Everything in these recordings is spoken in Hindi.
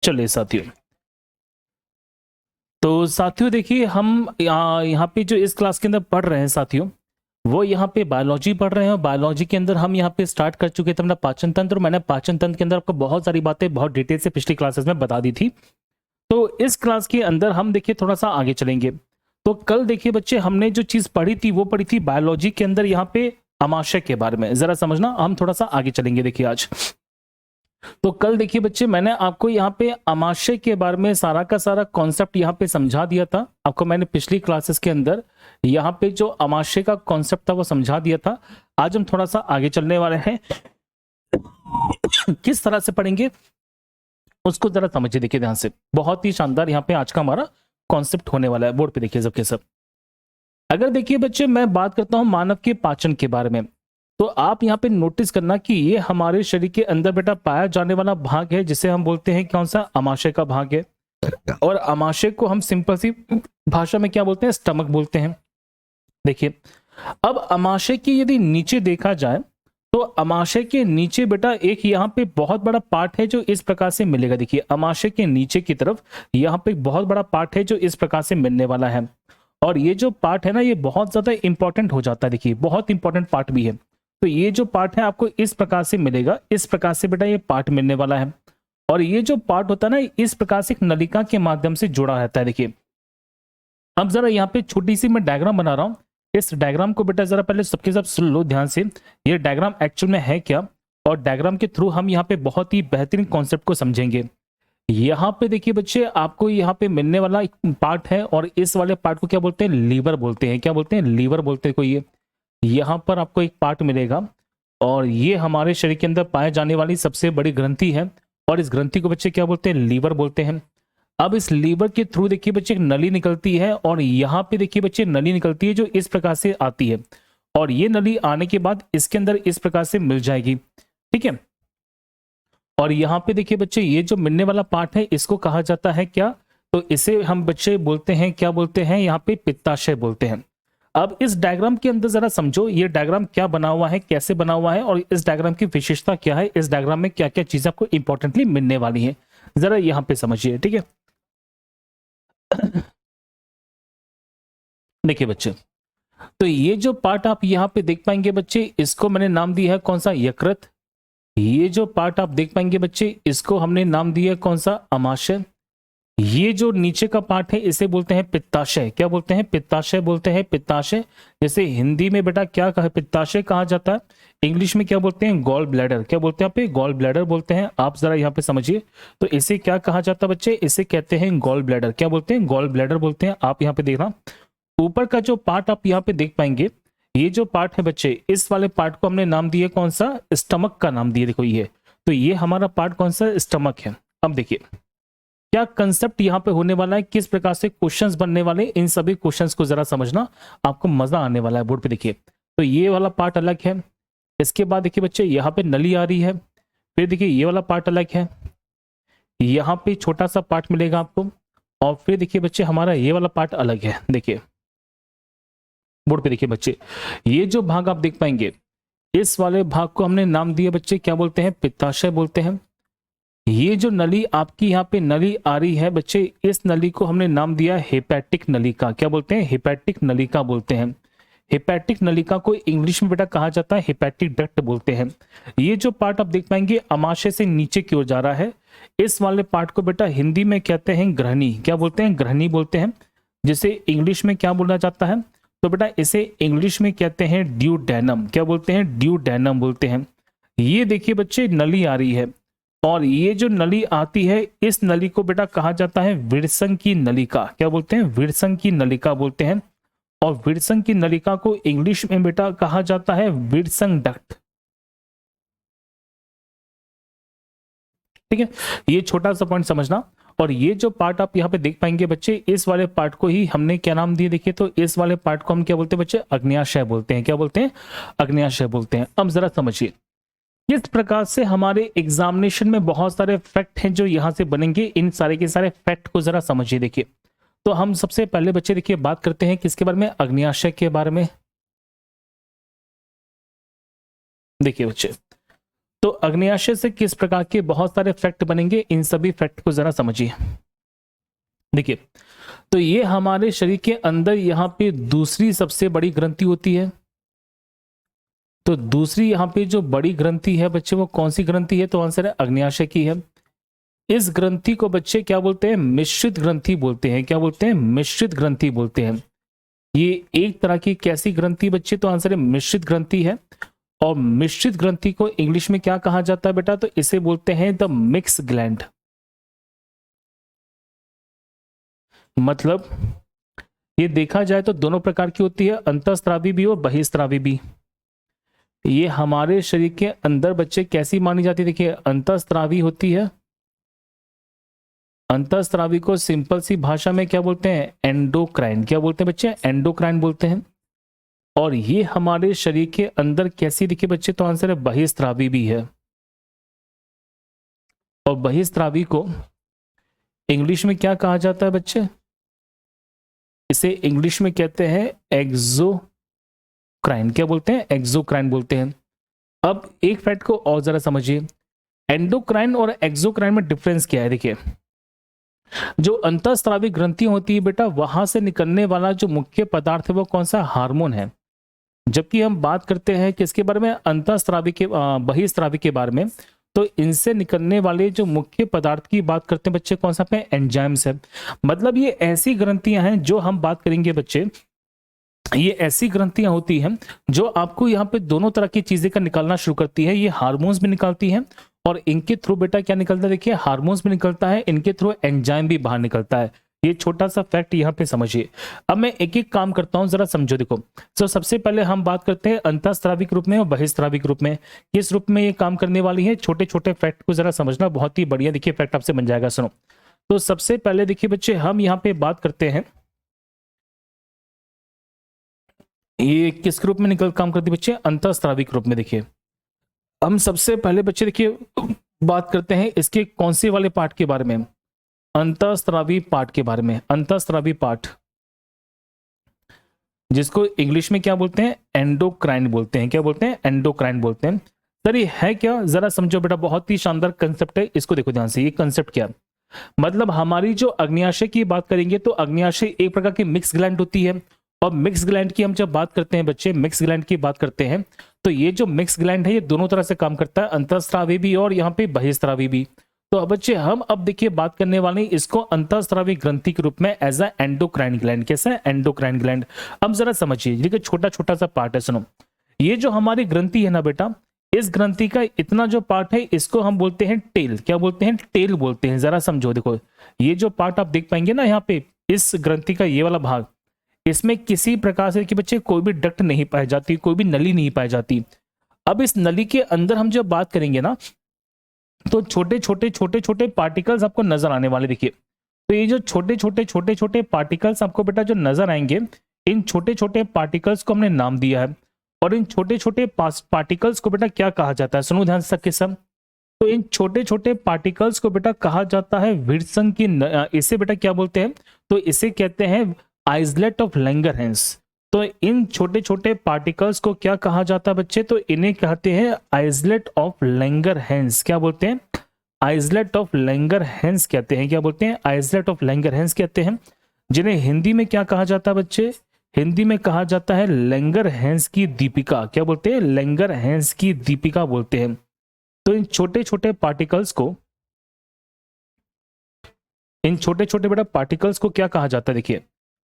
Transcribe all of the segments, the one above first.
चलिए साथियों, तो साथियों देखिए हम यहाँ पे जो इस क्लास के अंदर पढ़ रहे हैं साथियों, वो यहाँ पे बायोलॉजी पढ़ रहे हैं। और बायोलॉजी के अंदर हम यहाँ पे स्टार्ट कर चुके थे अपना पाचन तंत्र। और मैंने पाचन तंत्र के अंदर आपको बहुत सारी बातें बहुत डिटेल से पिछली क्लासेस में बता दी थी। तो इस क्लास के अंदर हम देखिए थोड़ा सा आगे चलेंगे। तो कल देखिए बच्चे हमने जो चीज पढ़ी थी वो पढ़ी थी बायोलॉजी के अंदर यहाँ पे अमाशय के बारे में। जरा समझना, हम थोड़ा सा आगे चलेंगे। देखिए आज तो कल देखिए बच्चे मैंने आपको यहाँ पे अमाशय के बारे में सारा का सारा कॉन्सेप्ट यहाँ पे समझा दिया था। आपको मैंने पिछली क्लासेस के अंदर यहाँ पे जो अमाशय का कॉन्सेप्ट था वो समझा दिया था। आज हम थोड़ा सा आगे चलने वाले हैं। किस तरह से पढ़ेंगे उसको जरा समझिए, देखिए ध्यान से। बहुत ही शानदार यहाँ पे आज का हमारा कॉन्सेप्ट होने वाला है। बोर्ड पे देखिए सबके सब। अगर देखिए बच्चे मैं बात करता हूँ मानव के पाचन के बारे में, तो आप यहाँ पे नोटिस करना कि ये हमारे शरीर के अंदर बेटा पाया जाने वाला भाग है जिसे हम बोलते हैं कौन सा, अमाशय का भाग है। और अमाशय को हम सिंपल सी भाषा में क्या बोलते हैं, स्टमक बोलते हैं। देखिए अब अमाशय की यदि नीचे देखा जाए तो अमाशय के नीचे बेटा एक यहाँ पे बहुत बड़ा पार्ट है जो इस प्रकार से मिलेगा। देखिए अमाशय के नीचे की तरफ यहाँ पे बहुत बड़ा पार्ट है जो इस प्रकार से मिलने वाला है। और ये जो पार्ट है ना, ये बहुत ज्यादा इंपॉर्टेंट हो जाता है। देखिए बहुत इंपॉर्टेंट पार्ट भी है। तो ये जो पार्ट है आपको इस प्रकार से मिलेगा, इस प्रकार से बेटा ये पार्ट मिलने वाला है। और ये जो पार्ट होता है ना, इस प्रकार से एक नलिका के माध्यम से जुड़ा रहता है। देखिए अब जरा यहाँ पे छोटी सी मैं डायग्राम बना रहा हूँ। इस डायग्राम को बेटा जरा पहले सबके सब सुन लो ध्यान से। ये डायग्राम एक्चुअल में है क्या, और डायग्राम के थ्रू हम यहाँ पे बहुत ही बेहतरीन कॉन्सेप्ट को समझेंगे। यहाँ पे देखिए बच्चे आपको यहाँ पे मिलने वाला एक पार्ट है, और इस वाले पार्ट को क्या बोलते हैं, लीवर बोलते हैं। क्या बोलते हैं, लीवर बोलते हैं। कोई ये यहाँ पर आपको एक पार्ट मिलेगा, और ये हमारे शरीर के अंदर पाए जाने वाली सबसे बड़ी ग्रंथि है। और इस ग्रंथि को बच्चे क्या बोलते हैं, लीवर बोलते हैं। अब इस लीवर के थ्रू देखिए बच्चे एक नली निकलती है, और यहाँ पे देखिए बच्चे नली निकलती है जो इस प्रकार से आती है। और ये नली आने के बाद इसके अंदर इस प्रकार से मिल जाएगी। ठीक है। और यहाँ पे देखिए बच्चे ये जो मिलने वाला पार्ट है इसको कहा जाता है क्या, तो इसे हम बच्चे बोलते हैं, क्या बोलते हैं, यहाँ पे पित्ताशय बोलते हैं। अब इस डायग्राम के अंदर जरा समझो ये डायग्राम क्या बना हुआ है, कैसे बना हुआ है, और इस डायग्राम की विशेषता क्या है, इस डायग्राम में क्या क्या चीजें आपको इंपॉर्टेंटली मिलने वाली है, जरा यहाँ पे समझिए। ठीक है। देखिए बच्चे, तो ये जो पार्ट आप यहाँ पे देख पाएंगे बच्चे, इसको मैंने नाम दिया है कौन सा, यकृत। ये जो पार्ट आप देख पाएंगे बच्चे, इसको हमने नाम दिया है कौन सा, अमाशय। ये जो नीचे का पार्ट है इसे बोलते हैं पित्ताशय। क्या बोलते हैं, पित्ताशय बोलते हैं, पित्ताशय। जैसे हिंदी में बेटा क्या कहा, पित्ताशय कहा जाता है। इंग्लिश में क्या बोलते हैं, गॉल ब्लैडर। क्या बोलते हैं, आप गॉल ब्लैडर बोलते हैं। आप जरा यहाँ पे समझिए, तो इसे क्या कहा जाता है बच्चे, इसे कहते हैं गॉल ब्लैडर। क्या बोलते हैं, गॉल ब्लैडर बोलते हैं। आप यहाँ पे देखना ऊपर का जो पार्ट आप यहाँ पे देख पाएंगे, ये जो पार्ट है बच्चे, इस वाले पार्ट को हमने नाम दिया कौन सा, स्टमक का नाम दिया। देखो ये, तो ये हमारा पार्ट कौन सा, स्टमक है। अब देखिए क्या कंसेप्ट यहाँ पे होने वाला है, किस प्रकार से क्वेश्चंस बनने वाले, इन सभी क्वेश्चंस को जरा समझना, आपको मजा आने वाला है। बोर्ड पे देखिए, तो ये वाला पार्ट अलग है। इसके बाद देखिए बच्चे यहाँ पे नली आ रही है। फिर देखिए ये वाला पार्ट अलग है, यहाँ पे छोटा सा पार्ट मिलेगा आपको। और फिर देखिए बच्चे हमारा ये वाला पार्ट अलग है। देखिए बोर्ड पे देखिए बच्चे, ये जो भाग आप देख पाएंगे, इस वाले भाग को हमने नाम दिया बच्चे, क्या बोलते हैं, पित्ताशय बोलते हैं। ये जो नली आपकी यहाँ पे नली आ रही है बच्चे, इस नली को हमने नाम दिया हेपेटिक नलिका। क्या बोलते हैं, हेपेटिक नलिका बोलते हैं। हेपेटिक नलिका को इंग्लिश में बेटा कहा जाता है हेपेटिक डक्ट बोलते हैं। ये जो पार्ट आप देख पाएंगे अमाशय से नीचे की ओर जा रहा है, इस वाले पार्ट को बेटा हिंदी में कहते हैं ग्रहणी। क्या बोलते हैं, ग्रहणी बोलते हैं। जिसे इंग्लिश में क्या बोला जाता है, तो बेटा इसे इंग्लिश में कहते हैं ड्यूडेनम। क्या बोलते हैं, ड्यूडेनम बोलते हैं। ये देखिए बच्चे नली आ रही है, और ये जो नली आती है इस नली को बेटा कहा जाता है विरसंग की नलिका। क्या बोलते हैं, विरसंग की नलिका बोलते हैं। और विरसंग की नलिका को इंग्लिश में बेटा कहा जाता है विरसंग डक्ट। ठीक है, ये छोटा सा पॉइंट समझना। और ये जो पार्ट आप यहाँ पे देख पाएंगे बच्चे, इस वाले पार्ट को ही हमने क्या नाम दिए, देखिए तो इस वाले पार्ट को हम क्या बोलते हैं बच्चे, अग्न्याशय बोलते हैं। क्या बोलते हैं, अग्न्याशय बोलते हैं। अब जरा समझिए किस प्रकार से हमारे एग्जामिनेशन में बहुत सारे फैक्ट हैं जो यहां से बनेंगे। इन सारे के सारे फैक्ट को जरा समझिए। देखिए तो हम सबसे पहले बच्चे देखिए बात करते हैं किसके बारे में, अग्न्याशय के बारे में। देखिए बच्चे, तो अग्न्याशय से किस प्रकार के बहुत सारे फैक्ट बनेंगे, इन सभी फैक्ट को जरा समझिए। देखिए, तो ये हमारे शरीर के अंदर यहाँ पे दूसरी सबसे बड़ी ग्रंथि होती है। तो दूसरी यहाँ पे जो बड़ी ग्रंथि है बच्चे, वो कौन सी ग्रंथि है? तो आंसर है अग्न्याशय की है। इस ग्रंथि को बच्चे क्या बोलते हैं? मिश्रित ग्रंथि बोलते हैं। क्या बोलते हैं? मिश्रित ग्रंथि बोलते हैं। ये एक तरह की कैसी ग्रंथि बच्चे? तो आंसर है मिश्रित ग्रंथि है। और मिश्रित ग्रंथि को इंग्लिश में क्या कहा जाता है बेटा? तो इसे बोलते हैं द मिक्स ग्लैंड। मतलब ये देखा जाए तो दोनों प्रकार की होती है, अंतःस्रावी भी और बहिःस्रावी भी। ये हमारे शरीर के अंदर बच्चे कैसी मानी जाती है? देखिए, अंतःस्रावी होती है। अंतःस्रावी को सिंपल सी भाषा में क्या बोलते हैं? एंडोक्राइन। क्या बोलते हैं बच्चे? एंडोक्राइन बोलते हैं। और ये हमारे शरीर के अंदर कैसी दिखे बच्चे? तो आंसर है बहिःस्रावी भी है। और बहिःस्रावी को इंग्लिश में क्या कहा जाता है बच्चे? इसे इंग्लिश में कहते हैं एक्सोक्राइन। क्या बोलते हैं? एक्सोक्राइन बोलते हैं। अब एक फैक्ट को और जरा समझिए, एंडोक्राइन और एक्सोक्राइन में डिफरेंस क्या है? देखिए, जो अंतःस्रावी ग्रंथियां होती है बेटा, वहां से निकलने वाला जो मुख्य पदार्थ है वो कौन सा? हार्मोन है। जबकि हम बात करते हैं किसके बारे में? अंतःस्रावी के बहिःस्रावी के बारे में। तो इनसे निकलने वाले जो मुख्य पदार्थ की बात करते हैं बच्चे, कौन सा पे? एंजाइम्स है। मतलब ये ऐसी ग्रंथियां हैं जो हम बात करेंगे बच्चे, ये ऐसी ग्रंथियां होती हैं जो आपको यहाँ पे दोनों तरह की चीजें का निकालना शुरू करती है। ये हार्मोन्स भी निकालती हैं और इनके थ्रू बेटा क्या निकलता है? देखिए, हार्मोन्स भी निकलता है, इनके थ्रू एंजाइम भी बाहर निकलता है। ये छोटा सा फैक्ट यहाँ पे समझिए। अब मैं एक एक काम करता हूं, जरा समझो। देखो, तो सबसे पहले हम बात करते हैं अंतःस्राविक रूप में और बहिःस्राविक रूप में। किस रूप में ये काम करने वाली है? छोटे छोटे फैक्ट को जरा समझना, बहुत ही बढ़िया देखिए फैक्ट आपसे बन जाएगा। सुनो, तो सबसे पहले देखिए बच्चे, हम यहाँ पे बात करते हैं ये किस रूप में निकल काम करती है बच्चे? अंतःस्राविक रूप में। देखिए, हम सबसे पहले बच्चे देखिए बात करते हैं इसके कौन से वाले पार्ट के बारे में? अंतःस्रावी पार्ट के बारे में। अंतःस्रावी पार्ट, जिसको इंग्लिश में क्या बोलते हैं? एंडोक्राइन बोलते हैं। क्या बोलते हैं? एंडोक्राइन बोलते हैं। सर ये है क्या? जरा समझो बेटा, बहुत ही शानदार कंसेप्ट है, इसको देखो ध्यान से। ये कंसेप्ट क्या? मतलब हमारी जो अग्न्याशय की बात करेंगे तो अग्न्याशय एक प्रकार की मिक्स ग्लैंड होती है। और मिक्स ग्लैंड की हम जब बात करते हैं बच्चे, मिक्स ग्लैंड की बात करते हैं, तो ये जो मिक्स ग्लैंड है ये दोनों तरह से काम करता है, अंतःस्रावी भी और यहाँ पे बहिःस्रावी भी। तो अब बच्चे हम अब देखिए बात करने वाले हैं इसको अंतःस्रावी ग्रंथि के रूप में एज अ एंडोक्राइन ग्लैंड। कैसा है? Endocrine gland. अब जरा समझिए, देखिए छोटा छोटा सा पार्ट है, सुनो। ये जो हमारी ग्रंथि है ना बेटा, इस ग्रंथि का इतना जो पार्ट है इसको हम बोलते हैं टेल। क्या बोलते हैं? टेल बोलते हैं। जरा समझो, देखो ये जो पार्ट आप देख पाएंगे ना यहाँ पे, इस ग्रंथि का ये वाला भाग, इसमें किसी प्रकार से कि बच्चे कोई भी डक्ट नहीं पाई जाती, कोई भी नली नहीं पाई जाती। अब इस नली के अंदर हम जब बात करेंगे ना, तो छोटे छोटे पार्टिकल्स आपको नजर आने वाले। देखिए, तो ये जो छोटे छोटे पार्टिकल्स आपको बेटा जो नजर आएंगे, इन छोटे छोटे पार्टिकल्स को हमने नाम दिया है। और इन छोटे छोटे पार्टिकल्स को बेटा क्या कहा जाता है? सुनो ध्यान से सबके सब। तो इन छोटे छोटे पार्टिकल्स को बेटा कहा जाता है विल्सन की इसे बेटा क्या बोलते हैं? तो इसे कहते हैं आइसलेट ऑफ लैंगरहैंस। तो इन छोटे छोटे पार्टिकल्स को क्या कहा जाता है बच्चे? तो इन्हें कहते हैं आइसलेट ऑफ लैंगरहैंस। क्या बोलते हैं? आइसलेट ऑफ लैंगरहैंस कहते हैं। क्या बोलते हैं? आइसलेट ऑफ लैंगरहैंस कहते हैं, जिन्हें हिंदी में क्या कहा जाता है बच्चे? हिंदी में कहा जाता है लैंगरहैंस की दीपिका। क्या बोलते हैं? लैंगरहैंस की दीपिका बोलते हैं। तो इन छोटे छोटे पार्टिकल्स को, इन छोटे छोटे बेटा पार्टिकल्स को क्या कहा जाता है? देखिए,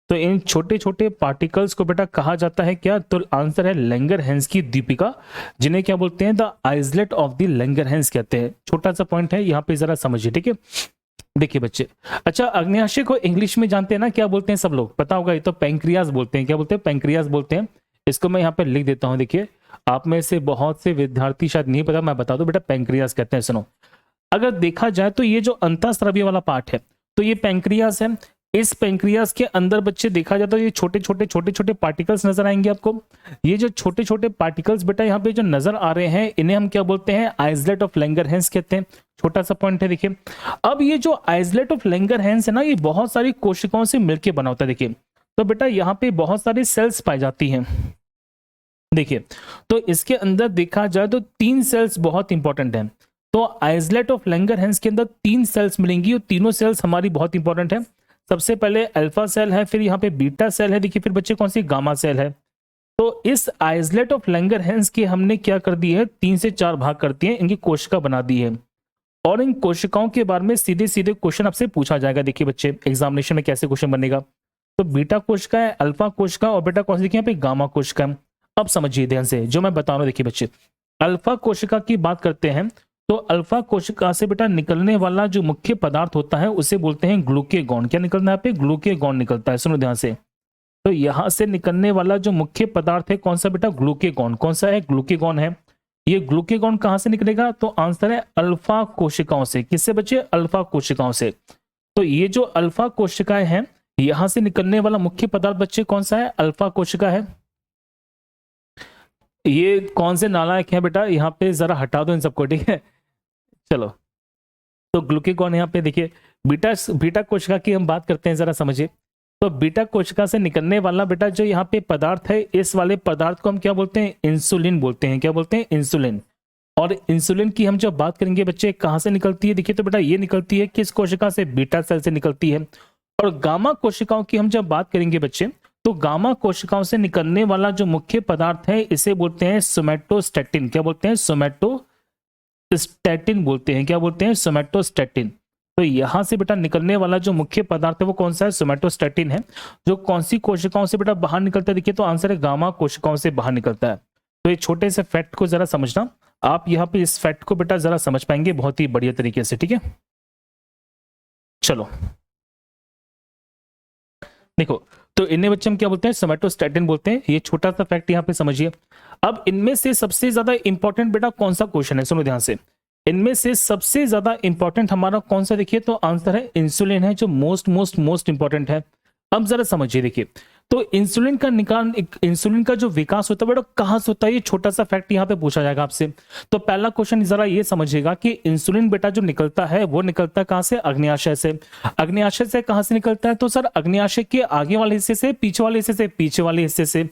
तो इन छोटे छोटे पार्टिकल्स को बेटा कहा जाता है क्या? तो आंसर है लैंगरहैंस की दीपिका, जिन्हें क्या बोलते हैं? The islet of the Langerhans कहते हैं। छोटा सा पॉइंट है यहाँ पे, जरा समझिए, ठीक है। देखिए बच्चे, अच्छा अग्न्याशय को इंग्लिश में जानते हैं ना, क्या बोलते हैं सब लोग? पता होगा, ये तो पैंक्रियास बोलते हैं। क्या बोलते हैं? पैंक्रियास बोलते हैं। इसको मैं यहाँ पे लिख देता हूँ। देखिए, आप में से बहुत से विद्यार्थी शायद नहीं पता, मैं बता दूं बेटा, पैंक्रियास कहते हैं। सुनो, अगर देखा जाए तो ये जो अंतःस्रावी वाला पार्ट है, तो ये पैंक्रियास है। इस पैंक्रियास के अंदर बच्चे देखा जाए तो ये छोटे छोटे पार्टिकल्स नजर आएंगे आपको। ये जो छोटे छोटे पार्टिकल्स बेटा यहाँ पे जो नजर आ रहे हैं, इन्हें हम क्या बोलते हैं? आइसलेट ऑफ लैंगरहैंस कहते हैं। छोटा सा पॉइंट है। देखिए, अब ये जो आइसलेट ऑफ लैंगरहैंस है ना, ये बहुत सारी कोशिकाओं से मिलकर बना होता है। देखिए, तो बेटा यहाँ पे बहुत सारी सेल्स पाई जाती हैं। देखिए, तो इसके अंदर देखा जाए तो 3 सेल्स बहुत इंपॉर्टेंट हैं। तो आइसलेट ऑफ लैंगरहैंस के अंदर 3 सेल्स मिलेंगी और तीनों सेल्स हमारी बहुत इंपॉर्टेंट है। सबसे पहले अल्फा सेल है, फिर यहाँ पे बीटा सेल है, देखिए फिर बच्चे कौन सी गामा सेल है। तो इस आइसलेट ऑफ लैंगरहैंस की हमने क्या कर दी है, 3 से 4 भाग कर दिए, इनकी कोशिका बना दी है और इन कोशिकाओं के बारे में सीधे सीधे क्वेश्चन आपसे पूछा जाएगा। देखिए बच्चे एग्जामिनेशन में कैसे क्वेश्चन बनेगा। तो बीटा कोशिका है, अल्फा कोशिका और बेटा कौन सी, देखिए यहाँ पे गामा कोशिका है। अब समझिए ध्यान से जो मैं बता रहा हूँ। देखिए बच्चे अल्फा कोशिका की बात करते हैं तो अल्फा कोशिका से बेटा निकलने वाला जो मुख्य पदार्थ होता है उसे बोलते हैं ग्लूकेगॉन। क्या निकलना है यहाँ पे, ग्लूकेगॉन निकलता है। सुनो ध्यान से, तो यहां से निकलने वाला जो मुख्य पदार्थ है कौन सा बेटा, ग्लूकेगॉन। कौन सा है, ग्लूकेगॉन है। ये ग्लूकेगॉन कहां से निकलेगा, तो आंसर है अल्फा कोशिकाओं से। किससे बच्चे, अल्फा कोशिकाओं से। तो ये जो अल्फा कोशिकाएं हैं यहां से निकलने वाला मुख्य पदार्थ बच्चे कौन सा है, अल्फा कोशिका है। ये कौन से नालायक है बेटा, यहाँ पे जरा हटा दो इन सबको, ठीक है। चलो, तो ग्लूकेगॉन यहाँ पे देखिए, बीटा बीटा कोशिका की हम बात करते हैं, जरा समझिए। तो बीटा कोशिका से निकलने वाला बेटा जो यहाँ पे पदार्थ है, इस वाले पदार्थ को हम क्या बोलते हैं, इंसुलिन बोलते हैं। क्या बोलते हैं, इंसुलिन। और इंसुलिन की हम जब बात करेंगे बच्चे कहां से निकलती है, देखिए तो बेटा ये निकलती है किस कोशिका से, बीटा सेल से निकलती है। और गामा कोशिकाओं की हम जब बात करेंगे बच्चे, तो गामा कोशिकाओं से निकलने वाला जो मुख्य पदार्थ है इसे बोलते हैं सोमैटोस्टैटिन। क्या बोलते हैं, सोमैटोस्टैटिन बोलते हैं। क्या बोलते हैं, सोमैटोस्टैटिन। तो यहां से बेटा निकलने वाला जो मुख्य पदार्थ है वो कौन सा है, सोमैटोस्टैटिन है। जो कौन सी कोशिकाओं से बेटा बाहर निकलता है, देखिए तो आंसर है गामा कोशिकाओं से बाहर निकलता है। तो ये छोटे से फैक्ट को जरा समझना, आप यहाँ पे इस फैक्ट को बेटा जरा समझ पाएंगे बहुत ही बढ़िया तरीके से, ठीक है। चलो देखो, तो इन्हें बच्चे हम क्या बोलते हैं, सोमैटोस्टैटिन बोलते हैं। ये छोटा सा फैक्ट यहाँ पे समझिए। अब इनमें से सबसे ज्यादा इंपॉर्टेंट बेटा कौन सा क्वेश्चन है, सुनो ध्यान से। इनमें से सबसे ज्यादा इंपॉर्टेंट हमारा कौन सा, देखिए तो आंसर है इंसुलिन है, जो मोस्ट इंपॉर्टेंट है। अब जरा समझिए, देखिए तो इंसुलिन का निकाल, इंसुलिन का जो विकास होता है बेटा कहां से होता है, ये छोटा सा फैक्ट यहाँ पे पूछा जाएगा आपसे। तो पहला क्वेश्चन जरा ये समझिएगा कि इंसुलिन बेटा जो निकलता है वो निकलता है कहां से, अग्न्याशय से। अग्न्याशय से कहां से निकलता है, तो सर अग्न्याशय के आगे वाले हिस्से से, पीछे वाले हिस्से से, पीछे वाले हिस्से से।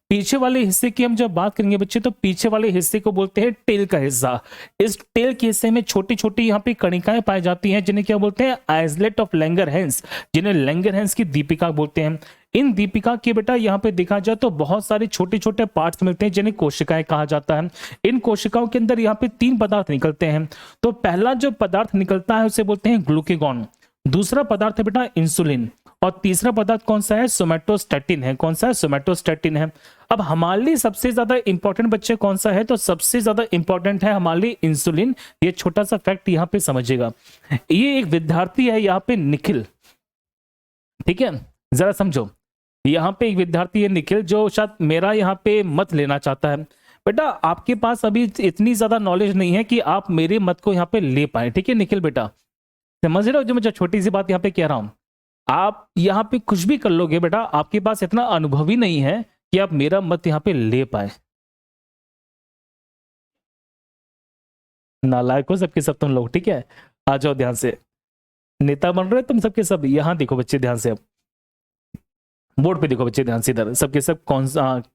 पीछे वाले हिस्से की हम जब बात करेंगे बच्चे, तो पीछे वाले हिस्से को बोलते हैं टेल का हिस्सा। इस टेल के हिस्से में छोटी छोटी यहाँ पे कणिकाएं पाई जाती हैं जिन्हें क्या बोलते हैं, आइसलेट ऑफ लैंगरहैंस, जिन्हें लैंगरहैंस की दीपिका बोलते हैं। इन दीपिका के बेटा यहाँ पे देखा जाए तो बहुत सारे छोटे छोटे पार्ट्स मिलते हैं जिन्हें कोशिकाएं कहा जाता है। इन कोशिकाओं के अंदर यहाँ पे 3 पदार्थ निकलते हैं। तो पहला जो पदार्थ निकलता है उसे बोलते हैं ग्लूकेगॉन, दूसरा पदार्थ है बेटा इंसुलिन, और तीसरा पदार्थ कौन सा है, सोमैटोस्टैटिन है। कौन सा है, सोमैटोस्टैटिन है। अब हमारे लिए सबसे ज्यादा इंपॉर्टेंट बच्चे कौन सा है, तो सबसे ज्यादा इंपॉर्टेंट है हमारे लिए इंसुलिन। ये छोटा सा फैक्ट यहाँ पे समझिएगा। ये एक विद्यार्थी है यहाँ पे निखिल, ठीक है, जरा समझो। यहाँ पे एक विद्यार्थी है निखिल जो शायद मेरा यहाँ पे मत लेना चाहता है। बेटा आपके पास अभी इतनी ज्यादा नॉलेज नहीं है कि आप मेरे मत को यहाँ पे ले पाए, ठीक है निखिल बेटा, समझ रहे हो जो मैं छोटी सी बात यहाँ पे कह रहा हूँ। आप यहाँ पे कुछ भी कर लोगे बेटा, आपके पास इतना अनुभव ही नहीं है कि आप मेरा मत यहाँ पे ले पाए। नालायक हो सबके सब तुम लोग, ठीक है। आ जाओ ध्यान से, नेता बन रहे हो तुम सबके सब। यहाँ देखो बच्चे ध्यान से, अब बोर्ड पे देखो बच्चे ध्यान से, इधर सबके सब कौन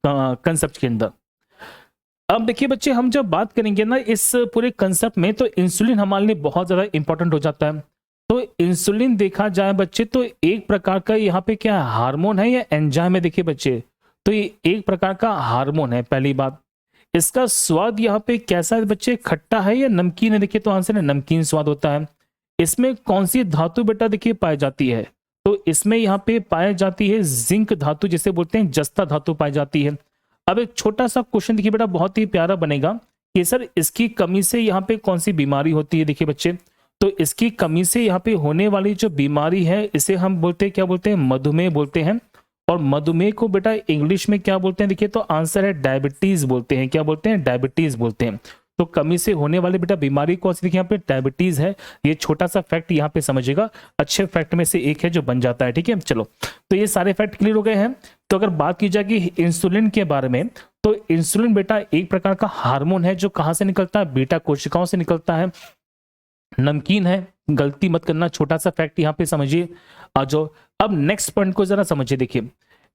कंसेप्ट के अंदर। अब देखिए बच्चे, हम जब बात करेंगे ना इस पूरे कंसेप्ट में, तो इंसुलिन हमारे लिए बहुत ज्यादा इंपॉर्टेंट हो जाता है। तो इंसुलिन देखा जाए बच्चे तो एक प्रकार का यहाँ पे क्या हार्मोन है या एंजाइम है, देखिए बच्चे तो ये एक प्रकार का हार्मोन है। पहली बात, इसका स्वाद यहाँ पे कैसा है बच्चे, खट्टा है या नमकीन है, देखिए तो आंसर है नमकीन स्वाद होता है। इसमें कौन सी धातु बेटा देखिए पाई जाती है, तो इसमें यहाँ पे पाई जाती है जिंक धातु, जिसे बोलते हैं जस्ता धातु पाई जाती है। अब एक छोटा सा क्वेश्चन देखिए बेटा, बहुत ही प्यारा बनेगा कि सर इसकी कमी से यहाँ पे कौन सी बीमारी होती है। देखिए बच्चे, तो इसकी कमी से यहाँ पे होने वाली जो बीमारी है इसे हम बोलते हैं, क्या बोलते हैं, मधुमेह बोलते हैं। और मधुमेह को बेटा इंग्लिश में क्या बोलते हैं, देखिए तो आंसर है डायबिटीज बोलते हैं। क्या बोलते हैं, डायबिटीज बोलते हैं। तो कमी से होने वाली बेटा बीमारी कौन सी, देखिए यहाँ पे डायबिटीज है। ये छोटा सा फैक्ट यहाँ पे समझिएगा, अच्छे फैक्ट में से एक है जो बन जाता है, ठीक है। चलो, तो ये सारे फैक्ट क्लियर हो गए हैं। तो अगर बात की जाएगी इंसुलिन के बारे में, तो इंसुलिन बेटा एक प्रकार का हार्मोन है जो कहां से निकलता है, बीटा कोशिकाओं से निकलता है। नमकीन है, गलती मत करना, छोटा सा फैक्ट यहाँ पे समझिए। आ जाओ अब नेक्स्ट पॉइंट को जरा समझिए। देखिए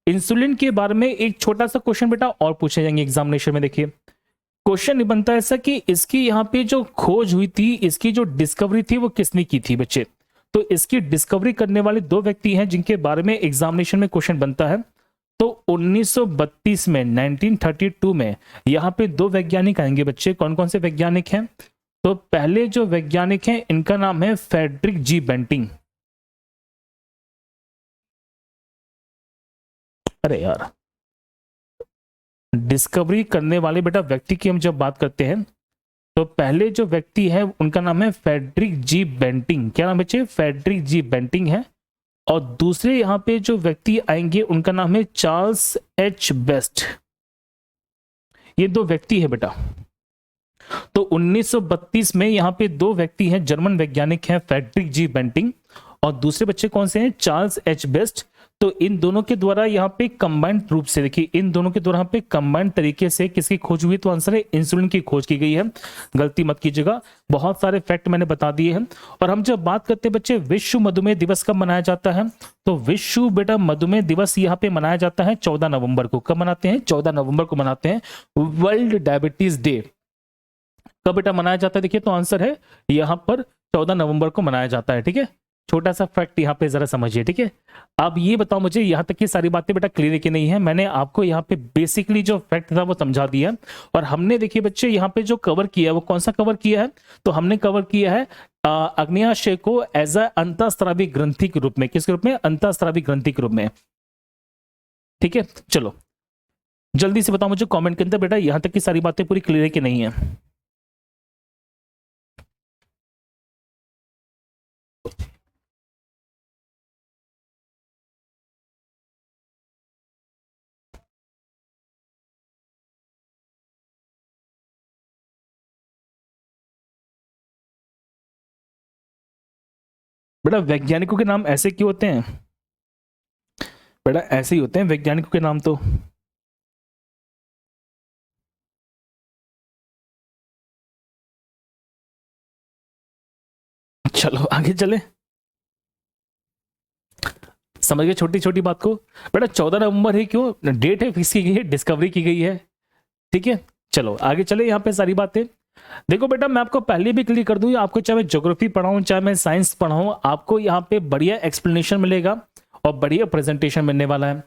इंसुलिन के बारे में एक छोटा सा क्वेश्चन बेटा और पूछे जाएंगे एग्जामिनेशन में। देखिए क्वेश्चन बनता है ऐसा कि इसकी यहाँ पे जो खोज हुई थी, इसकी जो डिस्कवरी थी वो किसने की थी बच्चे? तो इसकी डिस्कवरी करने वाले दो व्यक्ति हैं जिनके बारे में एग्जामिनेशन में क्वेश्चन बनता है। तो 1932 में 1932 में यहाँ पे दो वैज्ञानिक आएंगे बच्चे। कौन कौन से वैज्ञानिक हैं? तो पहले जो वैज्ञानिक हैं इनका नाम है फ्रेडरिक जी बेंटिंग। अरे यार, डिस्कवरी करने वाले बेटा व्यक्ति की हम जब बात करते हैं तो पहले जो व्यक्ति है उनका नाम है फ्रेडरिक जी बेंटिंग। क्या नाम बच्चे? फ्रेडरिक जी बेंटिंग है। और दूसरे यहाँ पे जो व्यक्ति आएंगे उनका नाम है चार्ल्स एच बेस्ट। ये दो व्यक्ति है बेटा। तो 1932 में यहाँ पे दो व्यक्ति हैं, जर्मन वैज्ञानिक हैं, फ्रेडरिक जी बेंटिंग और दूसरे बच्चे कौन से हैं? Charles H best. तो इन दोनों के द्वारा यहाँ पे कंबाइंड रूप से, देखिए इन दोनों के द्वारा यहाँ पे कंबाइंड तरीके से किसकी खोज हुई? तो आंसर है इंसुलिन की खोज की गई है। गलती मत कीजिएगा, बहुत सारे फैक्ट मैंने बता दिए हैं। और हम जब बात करते हैं बच्चे विश्व मधुमेह दिवस कब मनाया जाता है? तो विश्व बेटा मधुमेह दिवस यहाँ पे मनाया जाता है 14 नवंबर को। कब मनाते हैं? 14 नवंबर को मनाते हैं। वर्ल्ड डायबिटीज डे कब बेटा मनाया जाता है? देखिए तो आंसर है यहाँ पर 14 नवंबर को मनाया जाता है। ठीक है, छोटा सा फैक्ट यहाँ पे जरा समझिए। ठीक है, अब ये बताओ मुझे यहाँ तक की सारी बातें बेटा क्लियर है कि नहीं है? मैंने आपको यहाँ पे बेसिकली जो फैक्ट था वो समझा दिया। और हमने देखिए बच्चे यहाँ पे जो कवर किया है वो कौन सा कवर किया है? तो हमने कवर किया है अग्न्याशय को एज अ अंतःस्रावी ग्रंथि के रूप में। किस रूप में? अंतःस्रावी ग्रंथि के रूप में। ठीक है, चलो जल्दी से बताओ मुझे कॉमेंट के अंदर बेटा यहाँ तक की सारी बातें पूरी क्लियर है कि नहीं है? बेटा वैज्ञानिकों के नाम ऐसे क्यों होते हैं? बेटा ऐसे ही होते हैं वैज्ञानिकों के नाम तो। चलो आगे चले, समझ गए छोटी छोटी बात को? बेटा 14 नवंबर है, क्यों डेट है फिक्स की गई है, डिस्कवरी की गई है। ठीक है, चलो आगे चले। यहाँ पे सारी बातें देखो बेटा, मैं आपको पहले भी क्लियर कर दूं, आपको चाहे मैं ज्योग्राफी पढ़ाऊं चाहे मैं साइंस पढ़ाऊं, आपको यहाँ पे बढ़िया एक्सप्लेनेशन मिलेगा और बढ़िया प्रेजेंटेशन मिलने वाला है।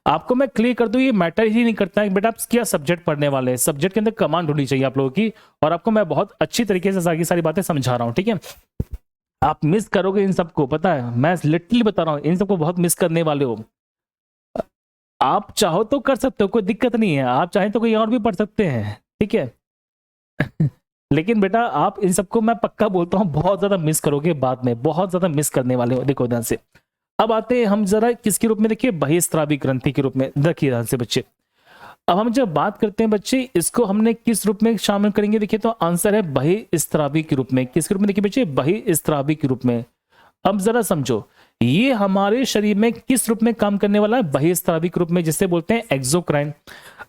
आपको मैं क्लियर कर दूं, ये मैटर ही नहीं करता है बेटा आप क्या सब्जेक्ट पढ़ने वाले हैं। सब्जेक्ट के अंदर कमांड होनी चाहिए आप लोगों की, और आपको मैं बहुत अच्छी तरीके से सारी बातें समझा रहा हूँ। ठीक है, आप मिस करोगे इन सबको, पता है, मैं लिटरली बता रहा हूँ, इन सबको बहुत मिस करने वाले हो। आप चाहो तो कर सकते हो, कोई दिक्कत नहीं है, आप चाहें तो कोई और भी पढ़ सकते हैं। ठीक है लेकिन बेटा आप इन सबको मैं पक्का बोलता हूं बहुत ज्यादा मिस करोगे बाद में, बहुत ज्यादा मिस करने वाले हो। देखो ध्यान से, अब आते हैं हम जरा किसके रूप में? देखिए बहिस्रावी ग्रंथि के रूप में। देखिए ध्यान से बच्चे, अब हम जब बात करते हैं बच्चे इसको हमने किस रूप में शामिल करेंगे? देखिए तो आंसर है बहिस्रावी के रूप में। किसके रूप में? देखिए बच्चे बहिस्रावी के रूप में। अब जरा समझो, ये हमारे शरीर में किस रूप में काम करने वाला है? बहिस्रावी के रूप में, जिसे बोलते हैं एक्सोक्राइन।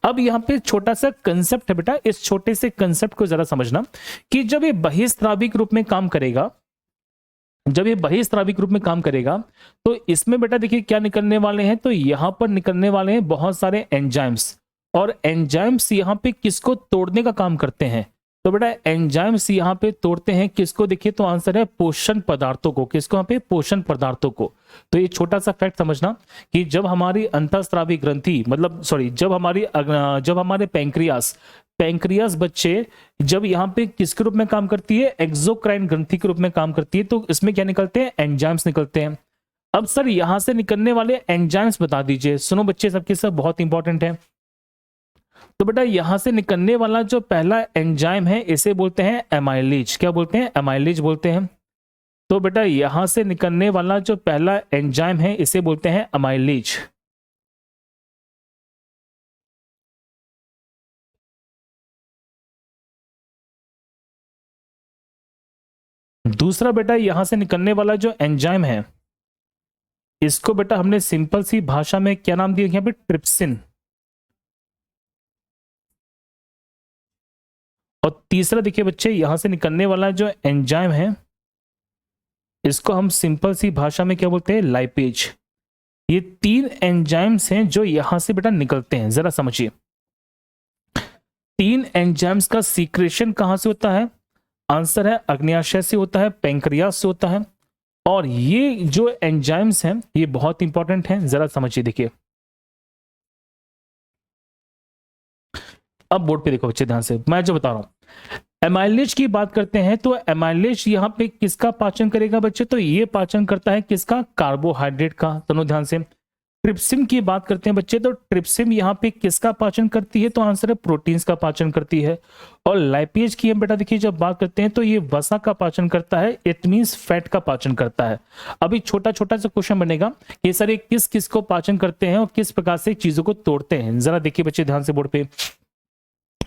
अब यहाँ पे छोटा सा कंसेप्ट है बेटा, इस छोटे से कंसेप्ट को जरा समझना कि जब ये बहिस्राविक रूप में काम करेगा, जब ये बहिस्राविक रूप में काम करेगा तो इसमें बेटा देखिए क्या निकलने वाले हैं? तो यहां पर निकलने वाले हैं बहुत सारे एंजाइम्स, और एंजाइम्स यहाँ पे किसको तोड़ने का काम करते हैं? तो बेटा एंजाइम्स यहाँ पे तोड़ते हैं किसको? देखिए तो आंसर है पोषण पदार्थों को। किसको? यहाँ पे पोषण पदार्थों को। तो ये छोटा सा फैक्ट समझना कि जब हमारी अंतःस्रावी ग्रंथि, मतलब सॉरी, जब हमारे पैंक्रियास बच्चे जब यहाँ पे किसके रूप में काम करती है? एक्सोक्राइन ग्रंथि के रूप में काम करती है। तो इसमें क्या निकलते हैं? एंजाइम्स निकलते हैं। अब सर यहां से निकलने वाले एंजाइम्स बता दीजिए। सुनो बच्चे, सबके सब बहुत इंपॉर्टेंट है। तो बेटा यहां से निकलने वाला जो पहला एंजाइम है इसे बोलते हैं एमाइलेज। क्या बोलते हैं? एमाइलेज बोलते हैं। तो बेटा यहां से निकलने वाला जो पहला एंजाइम है इसे बोलते हैं अमाइलेज। दूसरा बेटा यहां से निकलने वाला जो एंजाइम है इसको बेटा हमने सिंपल सी भाषा में क्या नाम दिया? यहां पे ट्रिप्सिन। और तीसरा देखिए बच्चे, यहां से निकलने वाला जो एंजाइम है इसको हम सिंपल सी भाषा में क्या बोलते हैं? लाइपेज। ये 3 एंजाइम्स हैं जो यहां से बेटा निकलते हैं, जरा समझिए। 3 एंजाइम्स का सीक्रेशन कहां से होता है? आंसर है अग्न्याशय से होता है, पैंक्रियास से होता है। और ये जो एंजाइम्स हैं ये बहुत इंपॉर्टेंट हैं, जरा समझिए। देखिए अब बोर्ड पे देखो बच्चे ध्यान से, मैं जो बता रहा हूं। एमाइलेज की बात करते हैं तो एमाइलेज यहां पे किसका पाचन करेगा बच्चे? तो ये पाचन करता है किसका? कार्बोहाइड्रेट का। सुनो ध्यान से। ट्रिप्सिन की बात करते हैं बच्चे, तो ट्रिप्सिन यहाँ पे किसका पाचन करती है? तो आंसर है प्रोटीन्स का पाचन करती है। और लाइपेज की हम बेटा देखिए जब बात करते हैं तो ये वसा का पाचन करता है, इट मींस फैट का पाचन करता है। अभी छोटा छोटा सा क्वेश्चन बनेगा कि सर ये किस किस को पाचन करते हैं और किस प्रकार से चीजों को तोड़ते हैं, जरा देखिए बच्चे ध्यान से बोर्ड पे।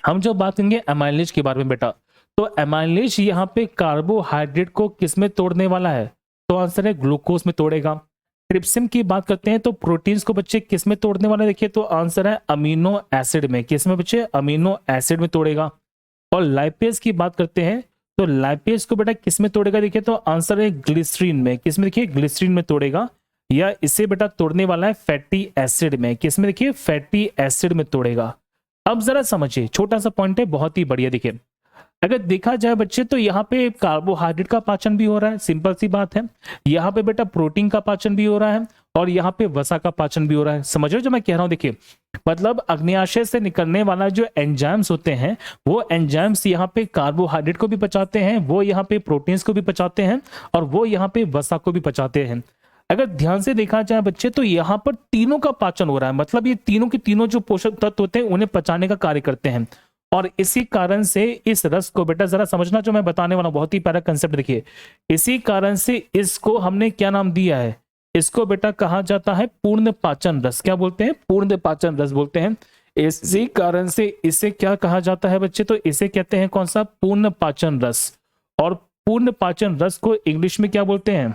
हम जो बात करेंगे एमाइलेज के बारे में बेटा, तो एमाइलेज यहाँ पे कार्बोहाइड्रेट को किस में तोड़ने वाला है? तो आंसर है ग्लूकोज में तोड़ेगा। ट्रिप्सिन की बात करते हैं तो प्रोटीन्स को बच्चे किस में तोड़ने वाला है? देखिए तो आंसर है अमीनो एसिड में। किस में बच्चे? अमीनो एसिड में तोड़ेगा। और लाइपेज की बात करते हैं तो लाइपेज को बेटा किस में तोड़ेगा? देखिए तो आंसर है ग्लिसरीन में। किस में? देखिए ग्लिसरीन में तोड़ेगा। या इसे बेटा तोड़ने वाला है फैटी एसिड में। किस में? देखिए फैटी एसिड में तोड़ेगा। अब जरा समझिए, छोटा सा पॉइंट है, बहुत ही बढ़िया। देखिए अगर देखा जाए बच्चे तो यहाँ पे कार्बोहाइड्रेट का पाचन भी हो रहा है, सिंपल सी बात है। यहाँ पे बेटा प्रोटीन का पाचन भी हो रहा है और यहाँ पे वसा का पाचन भी हो रहा है। समझ रहे हो जो मैं कह रहा हूँ? देखिए मतलब अग्न्याशय से निकलने वाला जो एंजाइम्स होते हैं वो एंजाइम्स यहाँ पे कार्बोहाइड्रेट को भी पचाते हैं, वो यहाँ पे प्रोटीन्स को भी पचाते हैं और वो यहाँ पे वसा को भी पचाते हैं। अगर ध्यान से देखा जाए बच्चे तो यहाँ पर तीनों का पाचन हो रहा है, मतलब ये तीनों के तीनों जो पोषक तत्व होते हैं उन्हें पचाने का कार्य करते हैं। और इसी कारण से इस रस को बेटा जरा समझना, जो मैं बताने वाला हूं बहुत ही प्यारा कंसेप्ट। देखिए इसी कारण से इसको हमने क्या नाम दिया है? इसको बेटा कहा जाता है पूर्ण पाचन रस। क्या बोलते हैं? पूर्ण पाचन रस बोलते हैं। इसी कारण से इसे क्या कहा जाता है बच्चे? तो इसे कहते हैं कौन सा? पूर्ण पाचन रस। और पूर्ण पाचन रस को इंग्लिश में क्या बोलते हैं?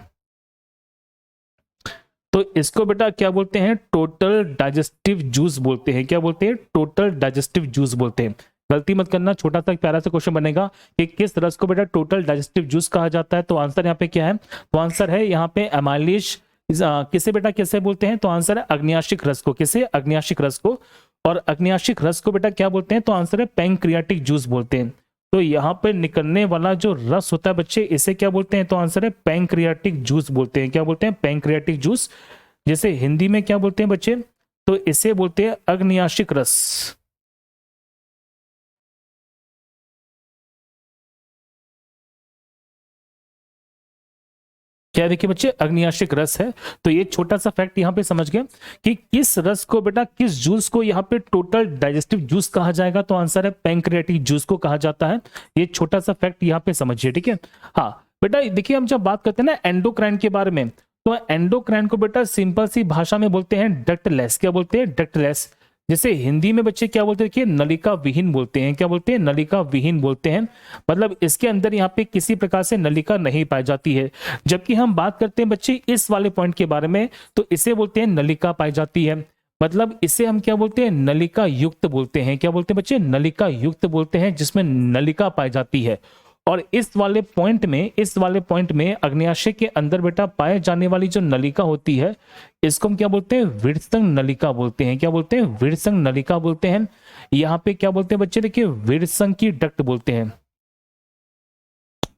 तो इसको बेटा क्या बोलते हैं? टोटल डाइजेस्टिव जूस बोलते हैं। क्या बोलते हैं? टोटल डाइजेस्टिव जूस बोलते हैं। गलती मत करना, छोटा सा प्यारा सा क्वेश्चन बनेगा कि किस रस को बेटा टोटल डाइजेस्टिव जूस कहा जाता है? तो आंसर यहाँ पे क्या है? तो आंसर है यहाँ पे एमाइलेज। किसे बेटा कैसे बोलते हैं? तो आंसर है अग्न्याशिक रस को। किसे? अग्न्याशिक रस को। और अग्न्याशिक रस को बेटा क्या बोलते हैं? तो आंसर है पैंक्रियाटिक जूस बोलते हैं। तो यहाँ पे निकलने वाला जो रस होता है बच्चे इसे क्या बोलते हैं? तो आंसर है पैंक्रियाटिक जूस बोलते हैं। क्या बोलते हैं? Pancreatic juice. जैसे हिंदी में क्या बोलते हैं बच्चे? तो इसे बोलते हैं अग्न्याशिक रस। क्या देखिए बच्चे? अग्न्याशिक रस है। तो ये छोटा सा फैक्ट यहां पे समझ गए कि किस रस को बेटा, किस जूस को यहाँ पे टोटल डाइजेस्टिव जूस कहा जाएगा? तो आंसर है पैंक्रियाटिक जूस को कहा जाता है। ये छोटा सा फैक्ट यहाँ पे समझिए, ठीक है। हाँ बेटा देखिए हम जब बात करते हैं ना एंडोक्राइन के बारे में, तो एंडोक्राइन को बेटा सिंपल सी भाषा में बोलते हैं डक्टलेस। क्या बोलते हैं? डक्टलेस। जैसे हिंदी में बच्चे क्या बोलते हैं? देखिए नलिका विहीन बोलते हैं। क्या बोलते हैं? नलिका विहीन बोलते हैं। मतलब इसके अंदर यहाँ पे किसी प्रकार से नलिका नहीं पाई जाती है। जबकि हम बात करते हैं बच्चे इस वाले पॉइंट के बारे में, तो इसे बोलते हैं नलिका पाई जाती है। मतलब इसे हम क्या बोलते हैं? नलिका युक्त बोलते हैं। क्या बोलते हैं बच्चे? नलिका युक्त बोलते हैं, जिसमें नलिका पाई जाती है। और इस वाले पॉइंट में अग्न्याशय के अंदर बेटा पाए जाने वाली जो नलिका होती है इसको हम क्या बोलते हैं? विरसंग नलिका बोलते हैं। क्या बोलते हैं? विरसंग नलिका बोलते हैं। यहाँ पे क्या बोलते हैं बच्चे? देखिए विरसंग की डक्ट बोलते हैं।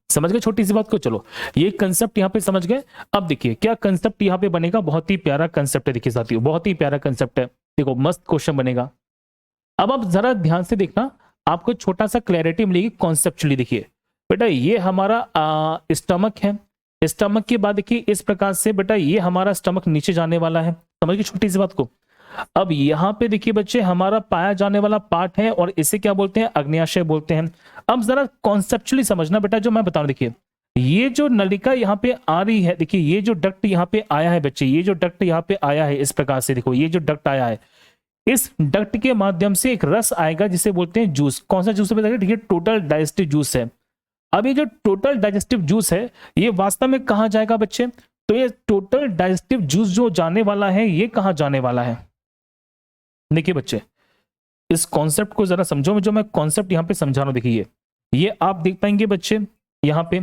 समझ गए छोटी सी बात को? चलो ये कंसेप्ट यहाँ पे समझ गए। अब देखिए क्या कंसेप्ट यहाँ पे बनेगा, बहुत ही प्यारा कंसेप्ट है। देखिए साथियों बहुत ही प्यारा कंसेप्ट है, देखो मस्त क्वेश्चन बनेगा। अब आप जरा ध्यान से देखना, आपको छोटा सा क्लैरिटी मिलेगी कॉन्सेप्चुअली। देखिए बेटा ये हमारा स्टमक है। स्टमक के बाद देखिए इस प्रकार से बेटा ये हमारा स्टमक नीचे जाने वाला है। समझ गए छोटी सी बात को? अब यहाँ पे देखिए बच्चे हमारा पाया जाने वाला पार्ट है और इसे क्या बोलते हैं? अग्न्याशय बोलते हैं। अब जरा कॉन्सेप्चुअली समझना बेटा जो मैं बता रहा हूं। देखिए ये जो नलिका यहाँ पे आ रही है, देखिए ये जो डक्ट यहाँ पे आया है बच्चे, ये जो डक्ट यहाँ पे आया है इस प्रकार से, देखो ये जो डक्ट आया है, इस डक्ट के माध्यम से एक रस आएगा जिसे बोलते हैं जूस। कौन सा जूस है? देखिए टोटल डाइजेस्टिव जूस है। अब ये जो टोटल डाइजेस्टिव जूस है ये वास्तव में कहां जाएगा बच्चे? तो ये टोटल डाइजेस्टिव जूस जो जाने वाला है ये कहां जाने वाला है? देखिए बच्चे इस कॉन्सेप्ट को जरा समझो, जो मैं कॉन्सेप्ट यहां पे समझा रहा हूं। देखिए ये आप देख पाएंगे बच्चे यहाँ पे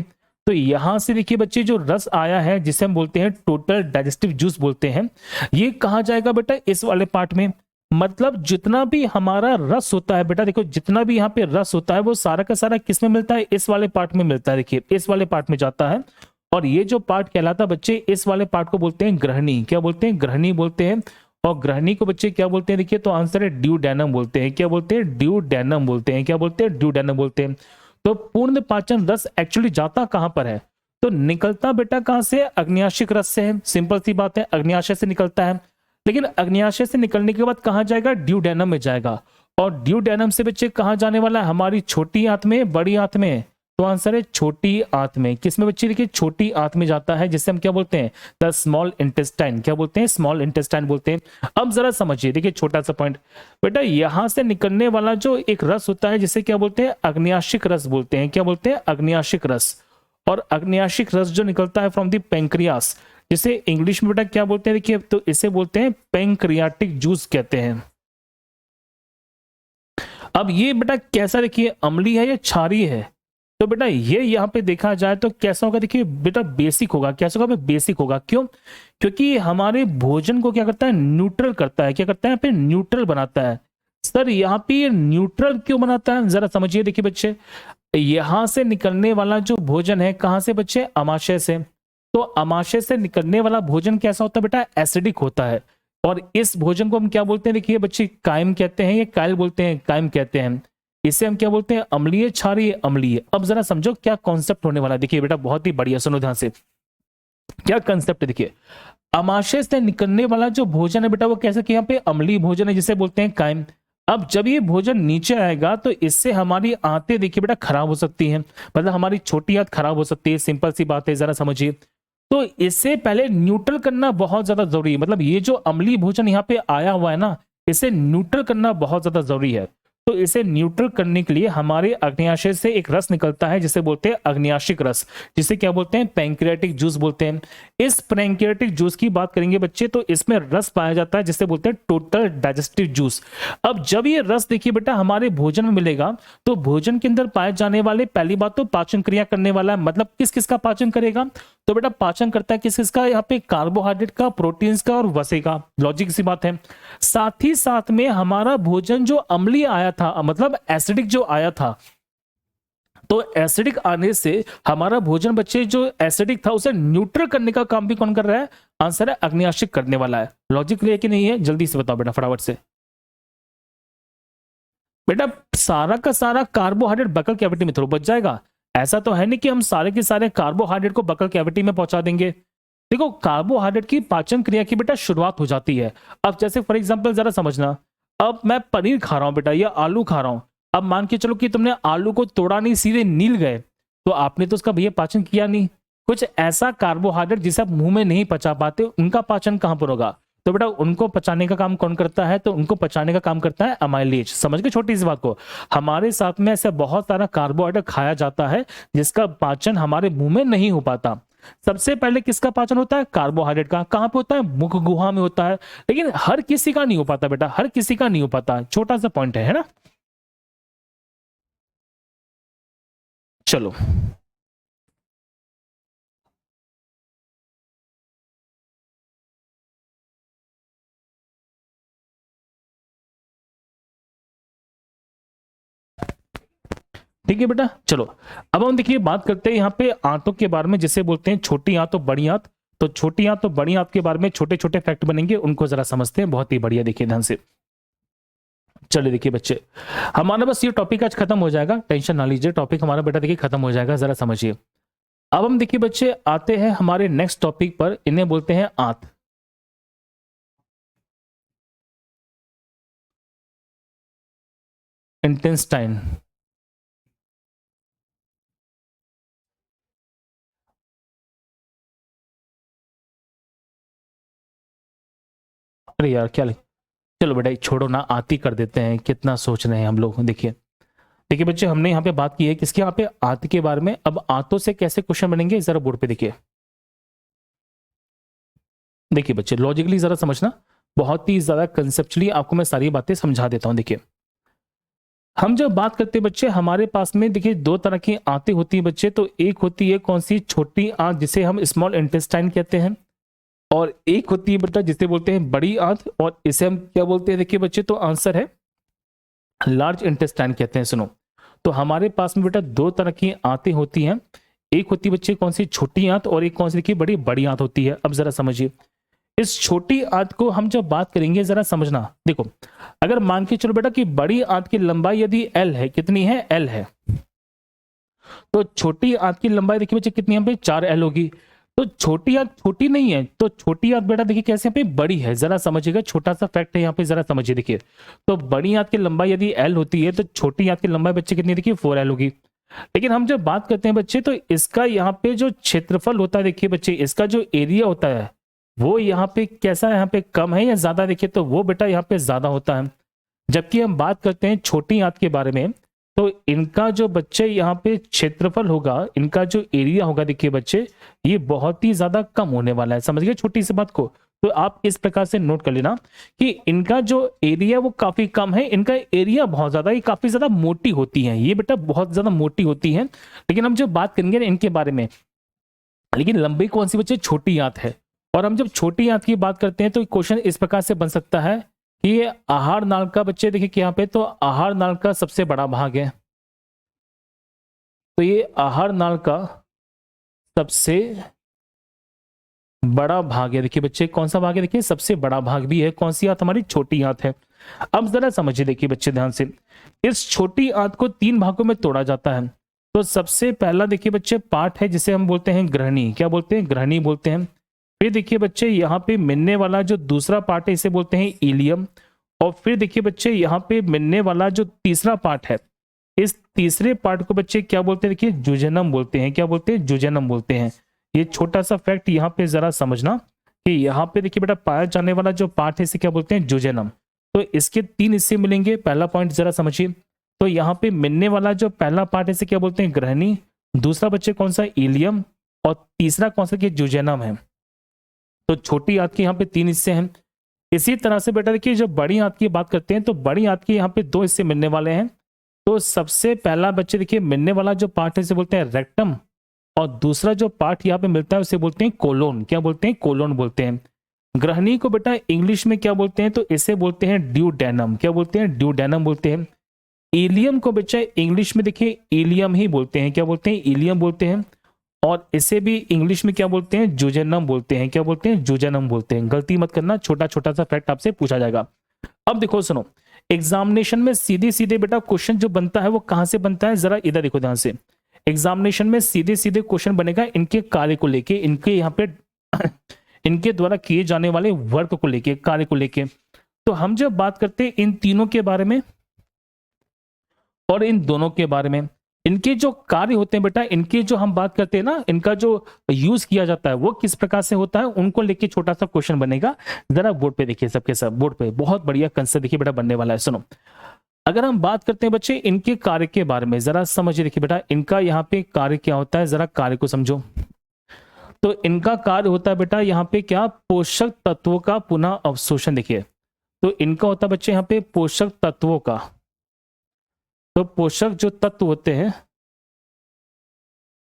तो यहां से देखिए बच्चे जो रस आया है जिसे हम बोलते हैं टोटल डाइजेस्टिव जूस बोलते हैं, ये कहा जाएगा बेटा इस वाले पार्ट में। मतलब जितना भी हमारा रस होता है बेटा, देखो जितना भी यहाँ पे रस होता है वो सारा का सारा किस में मिलता है, इस वाले पार्ट में मिलता है। देखिए इस वाले पार्ट में जाता है, और ये जो पार्ट कहलाता है बच्चे, इस वाले पार्ट को बोलते हैं ग्रहणी। क्या बोलते हैं? ग्रहणी बोलते हैं। और ग्रहणी को बच्चे क्या बोलते हैं? देखिए तो आंसर है ड्यूडेनम बोलते हैं। क्या बोलते हैं? ड्यूडेनम बोलते हैं। क्या बोलते हैं? ड्यूडेनम बोलते हैं। तो पूर्ण पाचन रस एक्चुअली जाता कहां पर है? तो निकलता बेटा कहां से? अग्न्याशयिक रस से है। सिंपल सी बात है, अग्न्याशय से निकलता है। लेकिन अग्न्याशय से निकलने के बाद कहां जाएगा? ड्यूडेनम में जाएगा। और ड्यूडेनम से बच्चे कहां जाने वाला है? हमारी छोटी आंत में, बड़ी आंत में। तो आंसर है छोटी आंत में। किसमें बच्चे? देखिए छोटी आंत में जाता है, जिसे हम क्या बोलते हैं? The small intestine. क्या बोलते हैं? स्मॉल इंटेस्टाइन बोलते हैं। अब जरा समझिए, देखिए छोटा सा पॉइंट बेटा, यहां से निकलने वाला जो एक रस होता है जिसे क्या बोलते हैं? अग्न्याशिक रस बोलते हैं। क्या बोलते हैं? अग्न्याशिक रस। और अग्न्याशिक रस जो निकलता है फ्रॉम द पेंक्रियास, जिसे इंग्लिश में बेटा क्या बोलते हैं? देखिए तो इसे बोलते हैं पेंक्रियाटिक जूस कहते हैं। अब ये बेटा कैसा, देखिए अम्लीय है या क्षारीय है? तो बेटा ये यहाँ पे देखा जाए तो कैसा होगा? देखिए बेटा बेसिक होगा। कैसा होगा? बेसिक होगा। क्यों? क्योंकि हमारे भोजन को क्या करता है? न्यूट्रल करता है। क्या करता है? यहाँ पे न्यूट्रल बनाता है। सर यहाँ पे न्यूट्रल क्यों बनाता है? जरा समझिए। देखिए बच्चे, यहां से निकलने वाला जो भोजन है कहां से बच्चे? अमाशय से। तो अमाशय से निकलने वाला भोजन कैसा होता है बेटा? एसिडिक होता है। और इस भोजन को हम क्या बोलते हैं? देखिए बच्चे कायम कहते हैं, ये कायल बोलते हैं, कायम कहते हैं। इसे हम क्या बोलते हैं? अम्लीय, क्षारीय, अम्लीय। अब जरा समझो क्या कॉन्सेप्ट होने वाला है। देखिए बेटा बहुत ही बढ़िया, सुनो ध्यान से। क्या कंसेप्ट है? देखिए अमाशय से निकलने वाला जो भोजन है बेटा वो कैसा कि यहाँ पे अम्लीय भोजन है, जिसे बोलते हैं कायम। अब जब ये भोजन नीचे आएगा तो इससे हमारी आंतें देखिए बेटा खराब हो सकती हैं। मतलब हमारी छोटी आंत खराब हो सकती है। सिंपल सी बात है, जरा समझिए। तो इससे पहले न्यूट्रल करना बहुत ज्यादा जरूरी है। मतलब ये जो अम्लीय भोजन यहाँ पे आया हुआ है ना, इसे न्यूट्रल करना बहुत ज्यादा जरूरी है। तो इसे न्यूट्रल करने के लिए हमारे अग्न्याशय से एक रस निकलता है जिसे बोलते हैं अग्न्याशिक रस, जिसे क्या बोलते हैं? पैंक्रियाटिक जूस बोलते हैं। इस पैंक्रियाटिक जूस की बात करेंगे बच्चे तो इसमें रस पाया जाता है जिसे बोलते हैं टोटल डाइजेस्टिव जूस। अब जब ये रस देखिए बेटा हमारे भोजन में मिलेगा तो भोजन के अंदर पाए जाने वाले, पहली बात तो पाचन क्रिया करने वाला है। मतलब किस किस का पाचन करेगा? तो बेटा पाचन करता है किस किस का? यहाँ पे कार्बोहाइड्रेट का, प्रोटीन्स का और वसे का। लॉजिक सी बात है। साथ ही साथ में हमारा भोजन जो अम्लीय आया था, मतलब एसिडिक जो आया था, तो एसिडिक आने से हमारा भोजन बच्चे जो एसिडिक था उसे न्यूट्रल करने का काम भी कौन कर रहा है? आंसर है अग्न्याशिक करने वाला है। लॉजिक क्लियर कि नहीं है? जल्दी से बताओ बेटा फटाफट से। बेटा सारा का सारा कार्बोहाइड्रेट बकल कैविटी में थोड़ा बच जाएगा। ऐसा तो है नहीं कि हम सारे के सारे कार्बोहाइड्रेट को बकल कैविटी में पहुंचा देंगे। देखो कार्बोहाइड्रेट की पाचन क्रिया की बेटा शुरुआत हो जाती है। अब जैसे फॉर एग्जांपल जरा समझना, अब मैं पनीर खा रहा हूं बेटा या आलू खा रहा हूं। अब मान के चलो कि तुमने आलू को तोड़ा नहीं, सीधे नील गए, तो आपने तो उसका भैया पाचन किया नहीं। कुछ ऐसा कार्बोहाइड्रेट जिसे आप मुंह में नहीं पचा पाते, उनका पाचन कहां पर होगा? तो बेटा उनको पचाने का काम कौन करता है? तो उनको पचाने का काम करता है अमाइलेज। समझ गए छोटी सी बात को? हमारे साथ में ऐसे बहुत सारा कार्बोहाइड्रेट खाया जाता है जिसका पाचन हमारे मुंह में नहीं हो पाता। सबसे पहले किसका पाचन होता है? कार्बोहाइड्रेट का। कहां पे होता है? मुख गुहा में होता है। लेकिन हर किसी का नहीं हो पाता बेटा, हर किसी का नहीं हो पाता। छोटा सा पॉइंट है ना? चलो ठीक है बेटा। चलो अब हम देखिए बात करते हैं यहाँ पे आंतों के बारे में, जिसे बोलते हैं छोटी आंत और बड़ी आंत। तो छोटी आंत और बड़ी आंत के बारे में छोटे छोटे फैक्ट बनेंगे, उनको जरा समझते हैं। बहुत ही बढ़िया, देखिए ध्यान से। चलिए देखिए बच्चे, हमारा बस ये टॉपिक आज खत्म हो जाएगा। टेंशन ना लीजिए, टॉपिक हमारा बेटा देखिए खत्म हो जाएगा। जरा समझिए। अब हम देखिए बच्चे आते हैं हमारे नेक्स्ट टॉपिक पर। इन्हें बोलते हैं आंत। इंटेस्टाइन। अरे यार क्या चलो बेटा छोड़ो ना, आती कर देते हैं। कितना सोच रहे हैं हम लोग। देखिए देखिए बच्चे, हमने यहाँ पे बात की है किसके? यहाँ पे आंत के बारे में। अब आंतों से कैसे क्वेश्चन बनेंगे जरा बोर्ड पे देखिए। देखिए बच्चे लॉजिकली जरा समझना, बहुत ही ज्यादा कंसेप्चुअली आपको मैं सारी बातें समझा देता हूं। देखिए हम जब बात करते हैं बच्चे, हमारे पास में देखिए दो तरह की आंतें होती है बच्चे। तो एक होती है कौन सी, छोटी आंत जिसे हम स्मॉल इंटेस्टाइन कहते हैं, और एक होती है बेटा जिसे बोलते हैं बड़ी आंत, और इसे हम क्या बोलते हैं देखिए बच्चे, तो आंसर है लार्ज इंटेस्टाइन कहते हैं। सुनो, तो हमारे पास में बेटा दो तरह की आंतें होती हैं। एक होती है बच्चे कौन सी, छोटी आंत, और एक कौन सी देखिए बड़ी बड़ी आंत होती है। अब जरा समझिए, इस छोटी आंत को हम जब बात करेंगे जरा समझना। देखो, अगर मान के चलो बेटा कि बड़ी आंत की लंबाई यदि एल है, कितनी है, एल है, तो छोटी आंत की लंबाई देखिए बच्चे कितनी, यहाँ पे 4L होगी। तो छोटी आंत छोटी नहीं है, तो छोटी आंत बेटा देखिए कैसे यहाँ पे बड़ी है, जरा समझिएगा, छोटा सा फैक्ट है यहाँ पे, जरा समझिए। देखिए, तो बड़ी आंत की लंबाई यदि L होती है, तो छोटी आंत की लंबाई बच्चे कितनी, देखिए 4L होगी। लेकिन हम जब बात करते हैं बच्चे, तो इसका यहाँ पे जो क्षेत्रफल होता है देखिए बच्चे, इसका जो एरिया होता है वो यहाँ पे कैसा है, यहाँ पे कम है या ज्यादा, देखिए तो वो बेटा यहाँ पे ज्यादा होता है। जबकि हम बात करते हैं छोटी आंत के बारे में, तो इनका जो बच्चे यहाँ पे क्षेत्रफल होगा, इनका जो एरिया होगा देखिए बच्चे, ये बहुत ही ज्यादा कम होने वाला है। समझ गए छोटी सी बात को? तो आप इस प्रकार से नोट कर लेना कि इनका जो एरिया वो काफी कम है, इनका एरिया बहुत ज्यादा, ये काफी ज्यादा मोटी होती है, ये बेटा बहुत ज्यादा मोटी होती है। लेकिन हम जब बात करेंगे ना इनके बारे में, लेकिन लंबी कौन सी बच्चे, छोटी आंत है। और हम जब छोटी आंत की बात करते हैं तो क्वेश्चन इस प्रकार से बन सकता है कि ये आहार नाल का बच्चे देखिए कि यहाँ पे तो आहार नाल का सबसे बड़ा भाग है। तो ये आहार नाल का सबसे बड़ा भाग है। देखिए बच्चे कौन सा भाग है, देखिए सबसे बड़ा भाग भी है। कौन सी आंत, हमारी छोटी आंत है। अब जरा समझिए देखिए बच्चे ध्यान से, इस छोटी आंत को 3 भागों में तोड़ा जाता है। तो सबसे पहला देखिए बच्चे पार्ट है जिसे हम बोलते हैं ग्रहणी, क्या बोलते हैं, ग्रहणी बोलते हैं। फिर देखिए बच्चे यहाँ पे मिलने वाला जो दूसरा पार्ट है इसे बोलते हैं इलियम। और फिर देखिए बच्चे यहाँ पे मिलने वाला जो तीसरा पार्ट है, इस तीसरे पार्ट को बच्चे क्या बोलते हैं, देखिए जुजेनम बोलते हैं। क्या बोलते हैं, जुजेनम बोलते हैं। ये छोटा सा फैक्ट यहाँ पे जरा समझना कि यहाँ पे देखिए बेटा पाया जाने वाला जो पार्ट है इसे क्या बोलते हैं, जुजेनम। तो इसके 3 हिस्से मिलेंगे। पहला पॉइंट जरा समझिए, तो यहाँ पे मिलने वाला जो पहला पार्ट है इसे क्या बोलते हैं, ग्रहणी। दूसरा बच्चे कौन सा, इलियम। और तीसरा कौन सा, जुजेनम है। तो छोटी आंत के यहाँ पे 3 हिस्से हैं। इसी तरह से बेटा देखिए जब बड़ी आंत की बात करते हैं, तो बड़ी आंत के यहाँ पे 2 हिस्से मिलने वाले हैं। तो सबसे पहला बच्चे देखिए मिलने वाला जो पार्ट है इसे बोलते हैं रेक्टम, और दूसरा जो पार्ट यहाँ पे मिलता है उसे बोलते हैं कोलोन। क्या बोलते हैं, कोलोन बोलते हैं। ग्रहणी को बेटा इंग्लिश में क्या बोलते हैं, तो इसे बोलते हैं ड्यूडेनम। क्या बोलते हैं, ड्यूडेनम बोलते हैं। इलियम को बच्चा इंग्लिश में देखिए इलियम ही बोलते हैं। क्या बोलते हैं, इलियम बोलते हैं। और इसे भी इंग्लिश में क्या बोलते हैं, जुजेनम बोलते हैं। क्या बोलते हैं, जुजेनम बोलते हैं। गलती मत करना, छोटा छोटा सा फैक्ट आपसे पूछा जाएगा। अब देखो सुनो, एग्जामिनेशन में सीधे सीधे बेटा क्वेश्चन जो बनता है वो कहां से बनता है, जरा इधर देखो ध्यान से। एग्जामिनेशन में सीधे सीधे क्वेश्चन बनेगा इनके कार्य को लेके, इनके यहाँ पे इनके द्वारा किए जाने वाले वर्क को लेके, कार्य को लेके। तो हम जब बात करते हैं इन तीनों के बारे में और इन दोनों के बारे में, इनके जो कार्य होते हैं बेटा, इनकी जो हम बात करते हैं ना, इनका जो यूज किया जाता है वो किस प्रकार से होता है, उनको लेके छोटा सा क्वेश्चन बनेगा। जरा बोर्ड पे देखिए, सबके सब बोर्ड पे बहुत बढ़िया कंसेप्ट देखिए बेटा बनने वाला है। सुनो, अगर हम बात करते हैं बच्चे इनके कार्य के बारे में, जरा समझिए देखिए बेटा इनका यहाँ पे कार्य क्या होता है, जरा कार्य को समझो। तो इनका कार्य होता है बेटा यहाँ पे क्या, पोषक तत्वों का पुनः अवशोषण। देखिए, तो इनका होता है बच्चे यहाँ पे पोषक तत्वों का, तो पोषक जो तत्व होते हैं,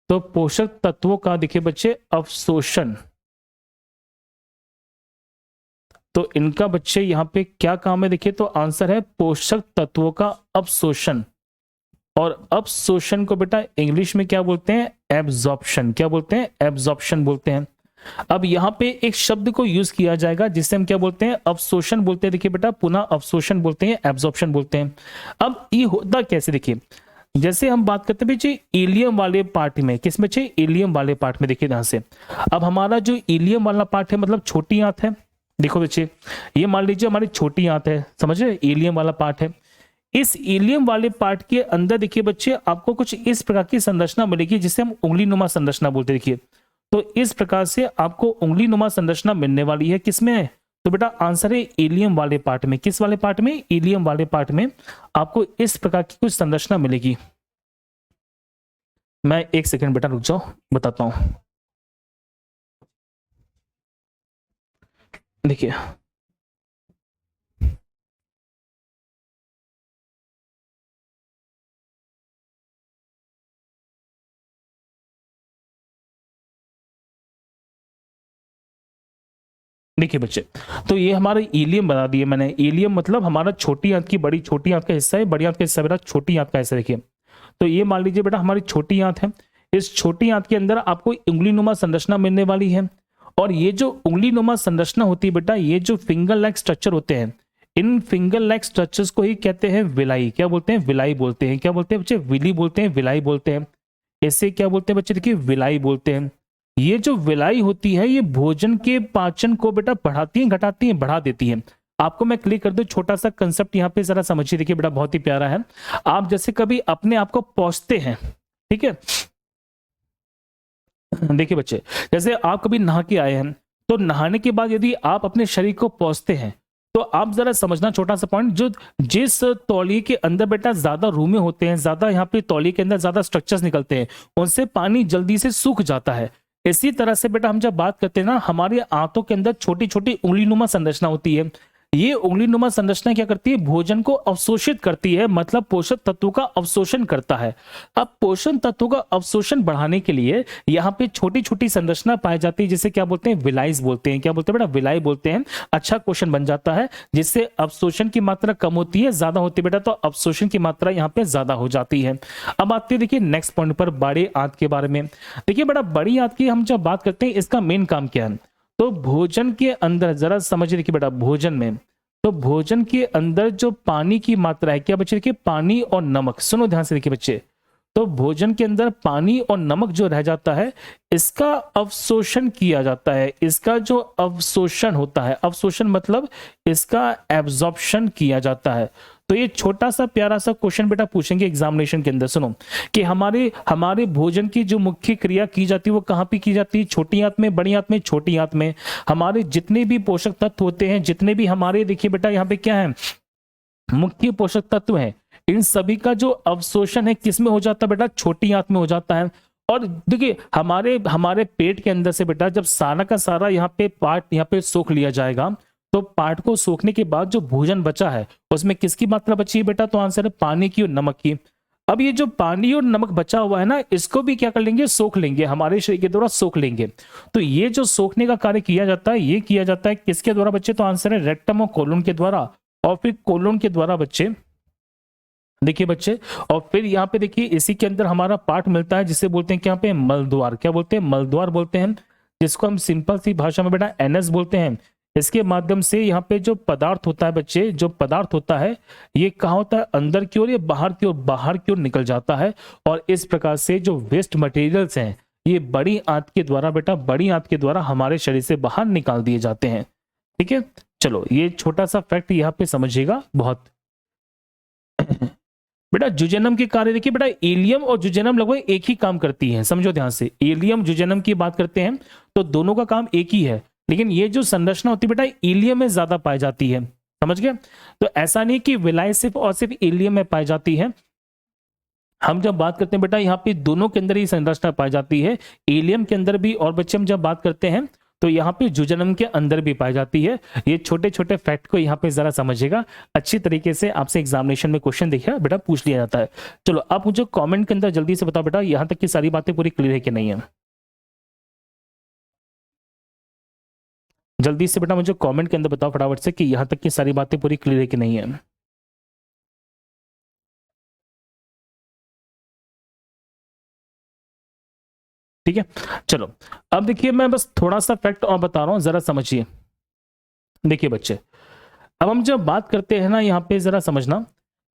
तो पोषक तत्वों का देखिए बच्चे अवशोषण। तो इनका बच्चे यहां पे क्या काम है, देखिए तो आंसर है पोषक तत्वों का अवशोषण। और अवशोषण को बेटा इंग्लिश में क्या बोलते हैं, एब्जॉर्प्शन। क्या बोलते हैं, एब्जॉर्प्शन बोलते हैं। अब यहाँ पे एक शब्द को यूज किया जाएगा जिससे हम क्या बोलते हैं, अवशोषण बोलते हैं। देखिए बेटा पुनः अवशोषण बोलते हैं, एब्जॉर्प्शन बोलते हैं। अब ये होता कैसे, देखिए जैसे हम बात करते हैं बच्चे इलियम वाले पार्ट में, किस बच्चे, इलियम वाले पार्ट में। देखिए ध्यान से, अब हमारा जो इलियम वाला पार्ट है मतलब छोटी आंत है। देखो बच्चे, ये मान लीजिए हमारी छोटी आंत है, समझ रहे, इलियम वाला पार्ट है। इस इलियम वाले पार्ट के अंदर देखिए बच्चे आपको कुछ इस प्रकार की संरचना मिलेगी जिसे हम उंगली नुमा संरचना बोलते हैं। देखिए, तो इस प्रकार से आपको उंगली नुमा संरचना मिलने वाली है, किसमें है, तो बेटा आंसर है इलियम वाले पार्ट में। किस वाले पार्ट में, इलियम वाले पार्ट में आपको इस प्रकार की कुछ संरचना मिलेगी। मैं 1 सेकंड बेटा रुक जाओ, बताता हूं। देखिए देखिए बच्चे, तो ये हमारा इलियम बना दिए मैंने। इलियम मतलब हमारा छोटी आंत की बड़ी छोटी आंत का हिस्सा है, बड़ी आंत का हिस्सा बेटा छोटी आंत का हिस्सा। देखिए, तो ये मान लीजिए बेटा हमारी छोटी आंत है। इस छोटी आंत के अंदर आपको उंगलीनुमा संरचना मिलने वाली है, और ये जो उंगलीनुमा संरचना होती है बेटा, ये जो फिंगर लाइक स्ट्रक्चर होते हैं, इन फिंगर लाइक स्ट्रक्चर्स को ही कहते हैं विलाई। क्या बोलते हैं? विलाई बोलते हैं। क्या बोलते हैं बच्चे? विली बोलते हैं, विलाई बोलते हैं। इसे क्या बोलते हैं बच्चे? देखिए, विलाई बोलते हैं। ये जो विलाई होती है, ये भोजन के पाचन को बेटा बढ़ाती है, घटाती है, बढ़ा देती है। आपको मैं क्लिक कर दूं, छोटा सा कंसेप्ट यहाँ पे जरा समझिए। देखिए बेटा, बहुत ही प्यारा है। आप जैसे कभी अपने आप को पोंछते हैं, ठीक है? देखिए बच्चे, जैसे आप कभी नहा के आए हैं, तो नहाने के बाद यदि आप अपने शरीर को पोंछते हैं, तो आप जरा समझना छोटा सा पॉइंट, जो जिस तौलिए के अंदर बेटा ज्यादा रूमें होते हैं, ज्यादा यहाँ पे तौलिए के अंदर ज्यादा स्ट्रक्चर्स निकलते हैं, उनसे पानी जल्दी से सूख जाता है। इसी तरह से बेटा हम जब बात करते हैं ना, हमारे आंतों के अंदर छोटी छोटी उंगलीनुमा संरचना होती है। ये उंगलीनुमा संरचना क्या करती है? भोजन को अवशोषित करती है, मतलब पोषक तत्वों का अवशोषण करता है। अब पोषण तत्वों का अवशोषण बढ़ाने के लिए यहाँ पे छोटी छोटी संरचना पाई जाती है, जिसे क्या बोलते हैं? विलाइज बोलते हैं। क्या बोलते हैं बेटा? विलाई बोलते हैं। अच्छा क्वेश्चन बन जाता है, जिससे अवशोषण की मात्रा कम होती है, ज्यादा होती है बेटा, तो अवशोषण की मात्रा यहाँ पे ज्यादा हो जाती है। अब आते हैं देखिए नेक्स्ट पॉइंट पर, बड़ी आंत के बारे में। देखिए बेटा, बड़ी आंत की हम जब बात करते हैं, इसका मेन काम क्या है? तो भोजन के अंदर जरा समझिए। देखिए बेटा, भोजन में, तो भोजन के अंदर जो पानी की मात्रा है, क्या बच्चे? देखिए, पानी और नमक। सुनो ध्यान से देखिए बच्चे, तो भोजन के अंदर पानी और नमक जो रह जाता है, इसका अवशोषण किया जाता है। इसका जो अवशोषण होता है, अवशोषण मतलब इसका एब्जॉर्प्शन किया जाता है। तो ये छोटा सा प्यारा सा क्वेश्चन बेटा पूछेंगे एग्जामिनेशन के अंदर। सुनो कि हमारे हमारे भोजन की जो मुख्य क्रिया की जाती है, वो कहाँ पे की जाती है? छोटी आंत में, बड़ी आंत में, छोटी आंत में। हमारे जितने भी पोषक तत्व होते हैं, जितने भी हमारे, देखिए बेटा यहाँ पे क्या है, मुख्य पोषक तत्व हैं, इन सभी का जो अवशोषण है किस में हो जाता है बेटा? छोटी आंत में हो जाता है। और देखिए, हमारे हमारे पेट के अंदर से बेटा जब सारा का सारा यहाँ पे पार्ट यहाँ पे सोख लिया जाएगा, तो पार्ट को सोखने के बाद जो भोजन बचा है, उसमें किसकी मात्रा बची है बेटा? तो आंसर है पानी की और नमक की। अब ये जो पानी और नमक बचा हुआ है ना, इसको भी क्या कर लेंगे? सोख लेंगे, हमारे शरीर के द्वारा सोख लेंगे। तो ये जो सोखने का कार्य किया जाता है, ये किया जाता है किसके द्वारा बच्चे? तो आंसर है रेक्टम और कोलन के द्वारा, और फिर कोलन के द्वारा बच्चे, देखिए बच्चे, और फिर यहाँ पे देखिए इसी के अंदर हमारा पार्ट मिलता है, जिसे बोलते हैं क्या पे? मलद्वार। क्या बोलते हैं? मलद्वार बोलते हैं, जिसको हम सिंपल सी भाषा में बेटा एनएस बोलते हैं। इसके माध्यम से यहाँ पे जो पदार्थ होता है बच्चे, जो पदार्थ होता है, ये कहाँ होता है? अंदर की ओर या बाहर की ओर? बाहर की ओर निकल जाता है। और इस प्रकार से जो वेस्ट मटेरियल्स हैं, ये बड़ी आंत के द्वारा बेटा, बड़ी आंत के द्वारा हमारे शरीर से बाहर निकाल दिए जाते हैं। ठीक है, चलो ये छोटा सा फैक्ट यहाँ पे समझिएगा बहुत। बेटा जुजेनम के कार्य देखिए बेटा, इलियम और जुजेनम लगभग एक ही काम करती हैं, समझो ध्यान से। इलियम जुजेनम की बात करते हैं तो दोनों का काम एक ही है, लेकिन ये जो संरचना होती है बेटा, इलियम में ज्यादा पाई जाती है। समझ गए? तो ऐसा नहीं कि विलाई सिर्फ और सिर्फ इलियम में पाई जाती है। हम जब बात करते हैं बेटा, यहाँ पे दोनों के अंदर ही संरचना पाई जाती है, इलियम के अंदर भी, और बच्चे हम जब बात करते हैं तो यहाँ पे जुजेनम के अंदर भी पाई जाती है। ये छोटे छोटे फैक्ट को यहाँ पे जरा समझिएगा अच्छी तरीके से। आपसे एग्जामिनेशन में क्वेश्चन देखिए बेटा पूछ लिया जाता है। चलो आप मुझे कमेंट के अंदर जल्दी से बताओ बेटा, यहाँ तक की सारी बातें पूरी क्लियर है कि नहीं है? जल्दी से बेटा मुझे कमेंट के अंदर बताओ फटाफट से कि यहाँ तक की सारी बातें पूरी क्लियर है कि नहीं है। ठीक है, चलो अब देखिए मैं बस थोड़ा सा फैक्ट और बता रहा हूँ, जरा समझिए। देखिए बच्चे, अब हम जब बात करते हैं ना, यहाँ पे जरा समझना,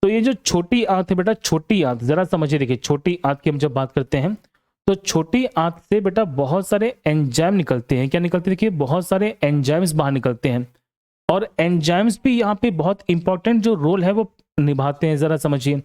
तो ये जो छोटी आंत है बेटा, छोटी आंत जरा समझिए। देखिए छोटी आंत की हम जब बात करते हैं, तो छोटी आंत से बेटा बहुत सारे एंजाइम निकलते हैं। क्या निकलते हैं? देखिए बहुत सारे एंजाइम्स बाहर निकलते हैं, और एंजाइम्स भी यहाँ पे बहुत इंपॉर्टेंट जो रोल है वो निभाते हैं। जरा समझिए,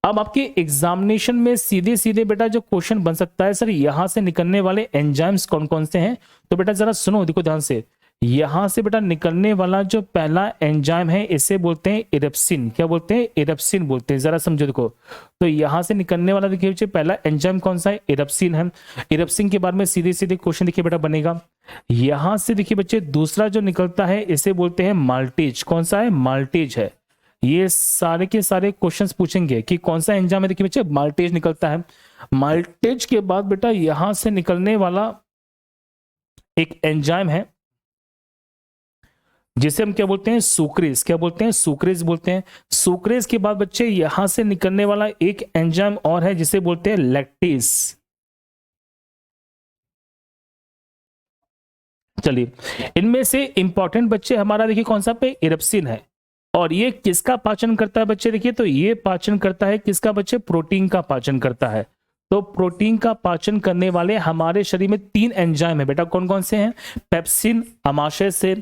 अब आपके एग्जामिनेशन में सीधे सीधे बेटा जो क्वेश्चन बन सकता है, सर यहाँ से निकलने वाले एंजाइम्स कौन कौन से हैं? तो बेटा जरा सुनो, देखो ध्यान से, यहां से बेटा निकलने वाला जो पहला एंजाइम है, इसे बोलते हैं इरेप्सिन। क्या बोलते हैं? इरेप्सिन बोलते हैं। जरा समझो, देखो तो यहां से निकलने वाला देखिए बच्चे पहला एंजाइम कौन सा है? इरेप्सिन है। इरेप्सिन के बारे में सीधे सीधे क्वेश्चन देखिए बेटा बनेगा। यहां से देखिए बच्चे दूसरा जो निकलता है, इसे बोलते हैं माल्टेज। कौन सा है? माल्टेज है। ये सारे के सारे क्वेश्चंस पूछेंगे कि कौन सा एंजाइम है, देखिए बच्चे माल्टेज निकलता है। माल्टेज के बाद बेटा यहां से निकलने वाला एक एंजाइम है, जिसे हम क्या बोलते हैं, सुक्रेज। क्या बोलते हैं, सुक्रेज बोलते हैं। सुक्रेज के बाद बच्चे यहां से निकलने वाला एक एंजाइम और है जिसे बोलते हैं लैक्टेज। चलिए, इनमें से इंपॉर्टेंट बच्चे हमारा देखिए कौन सा पे, इरप्सिन है। और ये किसका पाचन करता है बच्चे, देखिए तो ये पाचन करता है किसका बच्चे, प्रोटीन का पाचन करता है। तो प्रोटीन का पाचन करने वाले हमारे शरीर में 3 एंजाइम है बेटा, कौन कौन से हैं, पेप्सिन अमाशय से,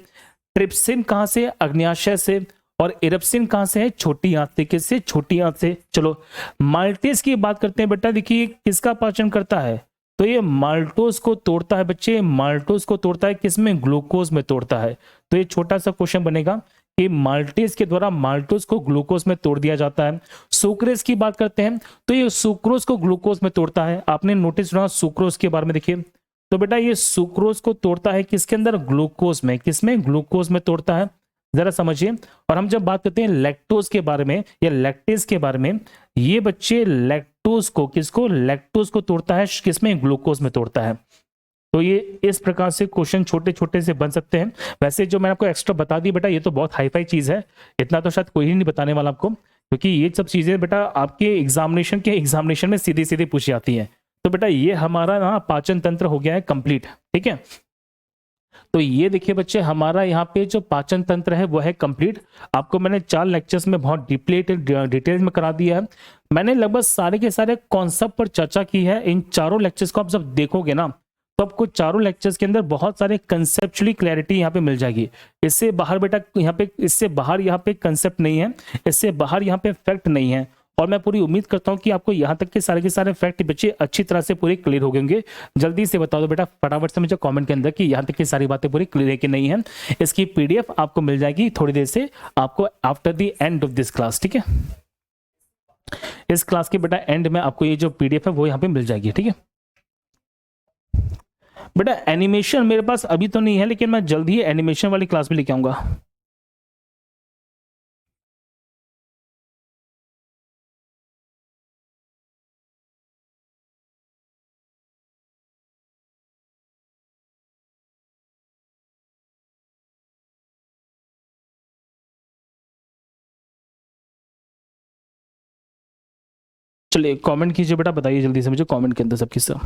ट्रिप्सिन कहां से, अग्न्याशय से, और इरप्सिन कहां से है, छोटी आंत से। किससे, छोटी आंत से। चलो माल्टेज की बात करते हैं बेटा, देखिए किसका पाचन करता है, तो ये माल्टोज को तोड़ता है बच्चे, माल्टोज को तोड़ता है किसमें, ग्लूकोज में तोड़ता है। तो ये छोटा सा क्वेश्चन बनेगा कि माल्टेज के द्वारा माल्टोज को ग्लूकोज में तोड़ दिया जाता है। सुक्रेज की बात करते हैं तो ये सुक्रोज को ग्लूकोज में तोड़ता है। आपने नोटिस सुना सुक्रोज के बारे में, देखिए तो बेटा ये सुक्रोज को तोड़ता है किसके अंदर, ग्लूकोज में। किसमें, ग्लूकोज में तोड़ता है, जरा समझिए। और हम जब बात करते हैं लैक्टोज के बारे में या लैक्टेज के बारे में, ये बच्चे लैक्टोज को, किसको, लैक्टोज को तोड़ता है किसमें, ग्लूकोज में तोड़ता है। तो ये इस प्रकार से क्वेश्चन छोटे छोटे से बन सकते हैं। वैसे जो मैंने आपको एक्स्ट्रा बता दी बेटा, ये तो बहुत हाई फाई चीज है, इतना तो शायद कोई ही नहीं बताने वाला आपको, क्योंकि ये सब चीजें बेटा आपके एग्जामिनेशन में सीधी सीधी पूछी जाती हैं। तो बेटा ये हमारा ना पाचन तंत्र हो गया है कंप्लीट, ठीक है। तो ये देखिए बच्चे हमारा यहाँ पे जो पाचन तंत्र है वो है कंप्लीट। आपको मैंने 4 लेक्चर्स में बहुत डिटेल में करा दिया है। मैंने लगभग सारे के सारे कॉन्सेप्ट पर चर्चा की है। इन चारों लेक्चर्स को आप जब देखोगे ना, तो आपको चारों लेक्चर्स के अंदर बहुत सारे कंसेप्चुअली क्लैरिटी यहाँ पे मिल जाएगी। इससे बाहर बेटा इससे बाहर यहाँ पे कंसेप्ट नहीं है, इससे बाहर यहाँ पे फैक्ट नहीं है। और मैं पूरी उम्मीद करता हूँ कि आपको यहाँ तक के सारे फैक्ट बच्चे अच्छी तरह से पूरे क्लियर हो गएंगे। जल्दी से बता दो बेटा फटाफट से मुझे कमेंट के अंदर कि यहाँ तक की सारी बातें पूरी क्लियर है कि नहीं है। इसकी पीडीएफ आपको मिल जाएगी थोड़ी देर से, आपको after the end of this class, ठीक है। इस क्लास के बेटा एंड में आपको ये जो पीडीएफ है वो यहाँ पे मिल जाएगी, ठीक है। बेटा एनिमेशन मेरे पास अभी तो नहीं है, लेकिन मैं जल्दी ही एनिमेशन वाली क्लास भी लेके आऊंगा। चलिए कमेंट कीजिए बेटा, बताइए जल्दी से मुझे कमेंट के अंदर सबकी सब।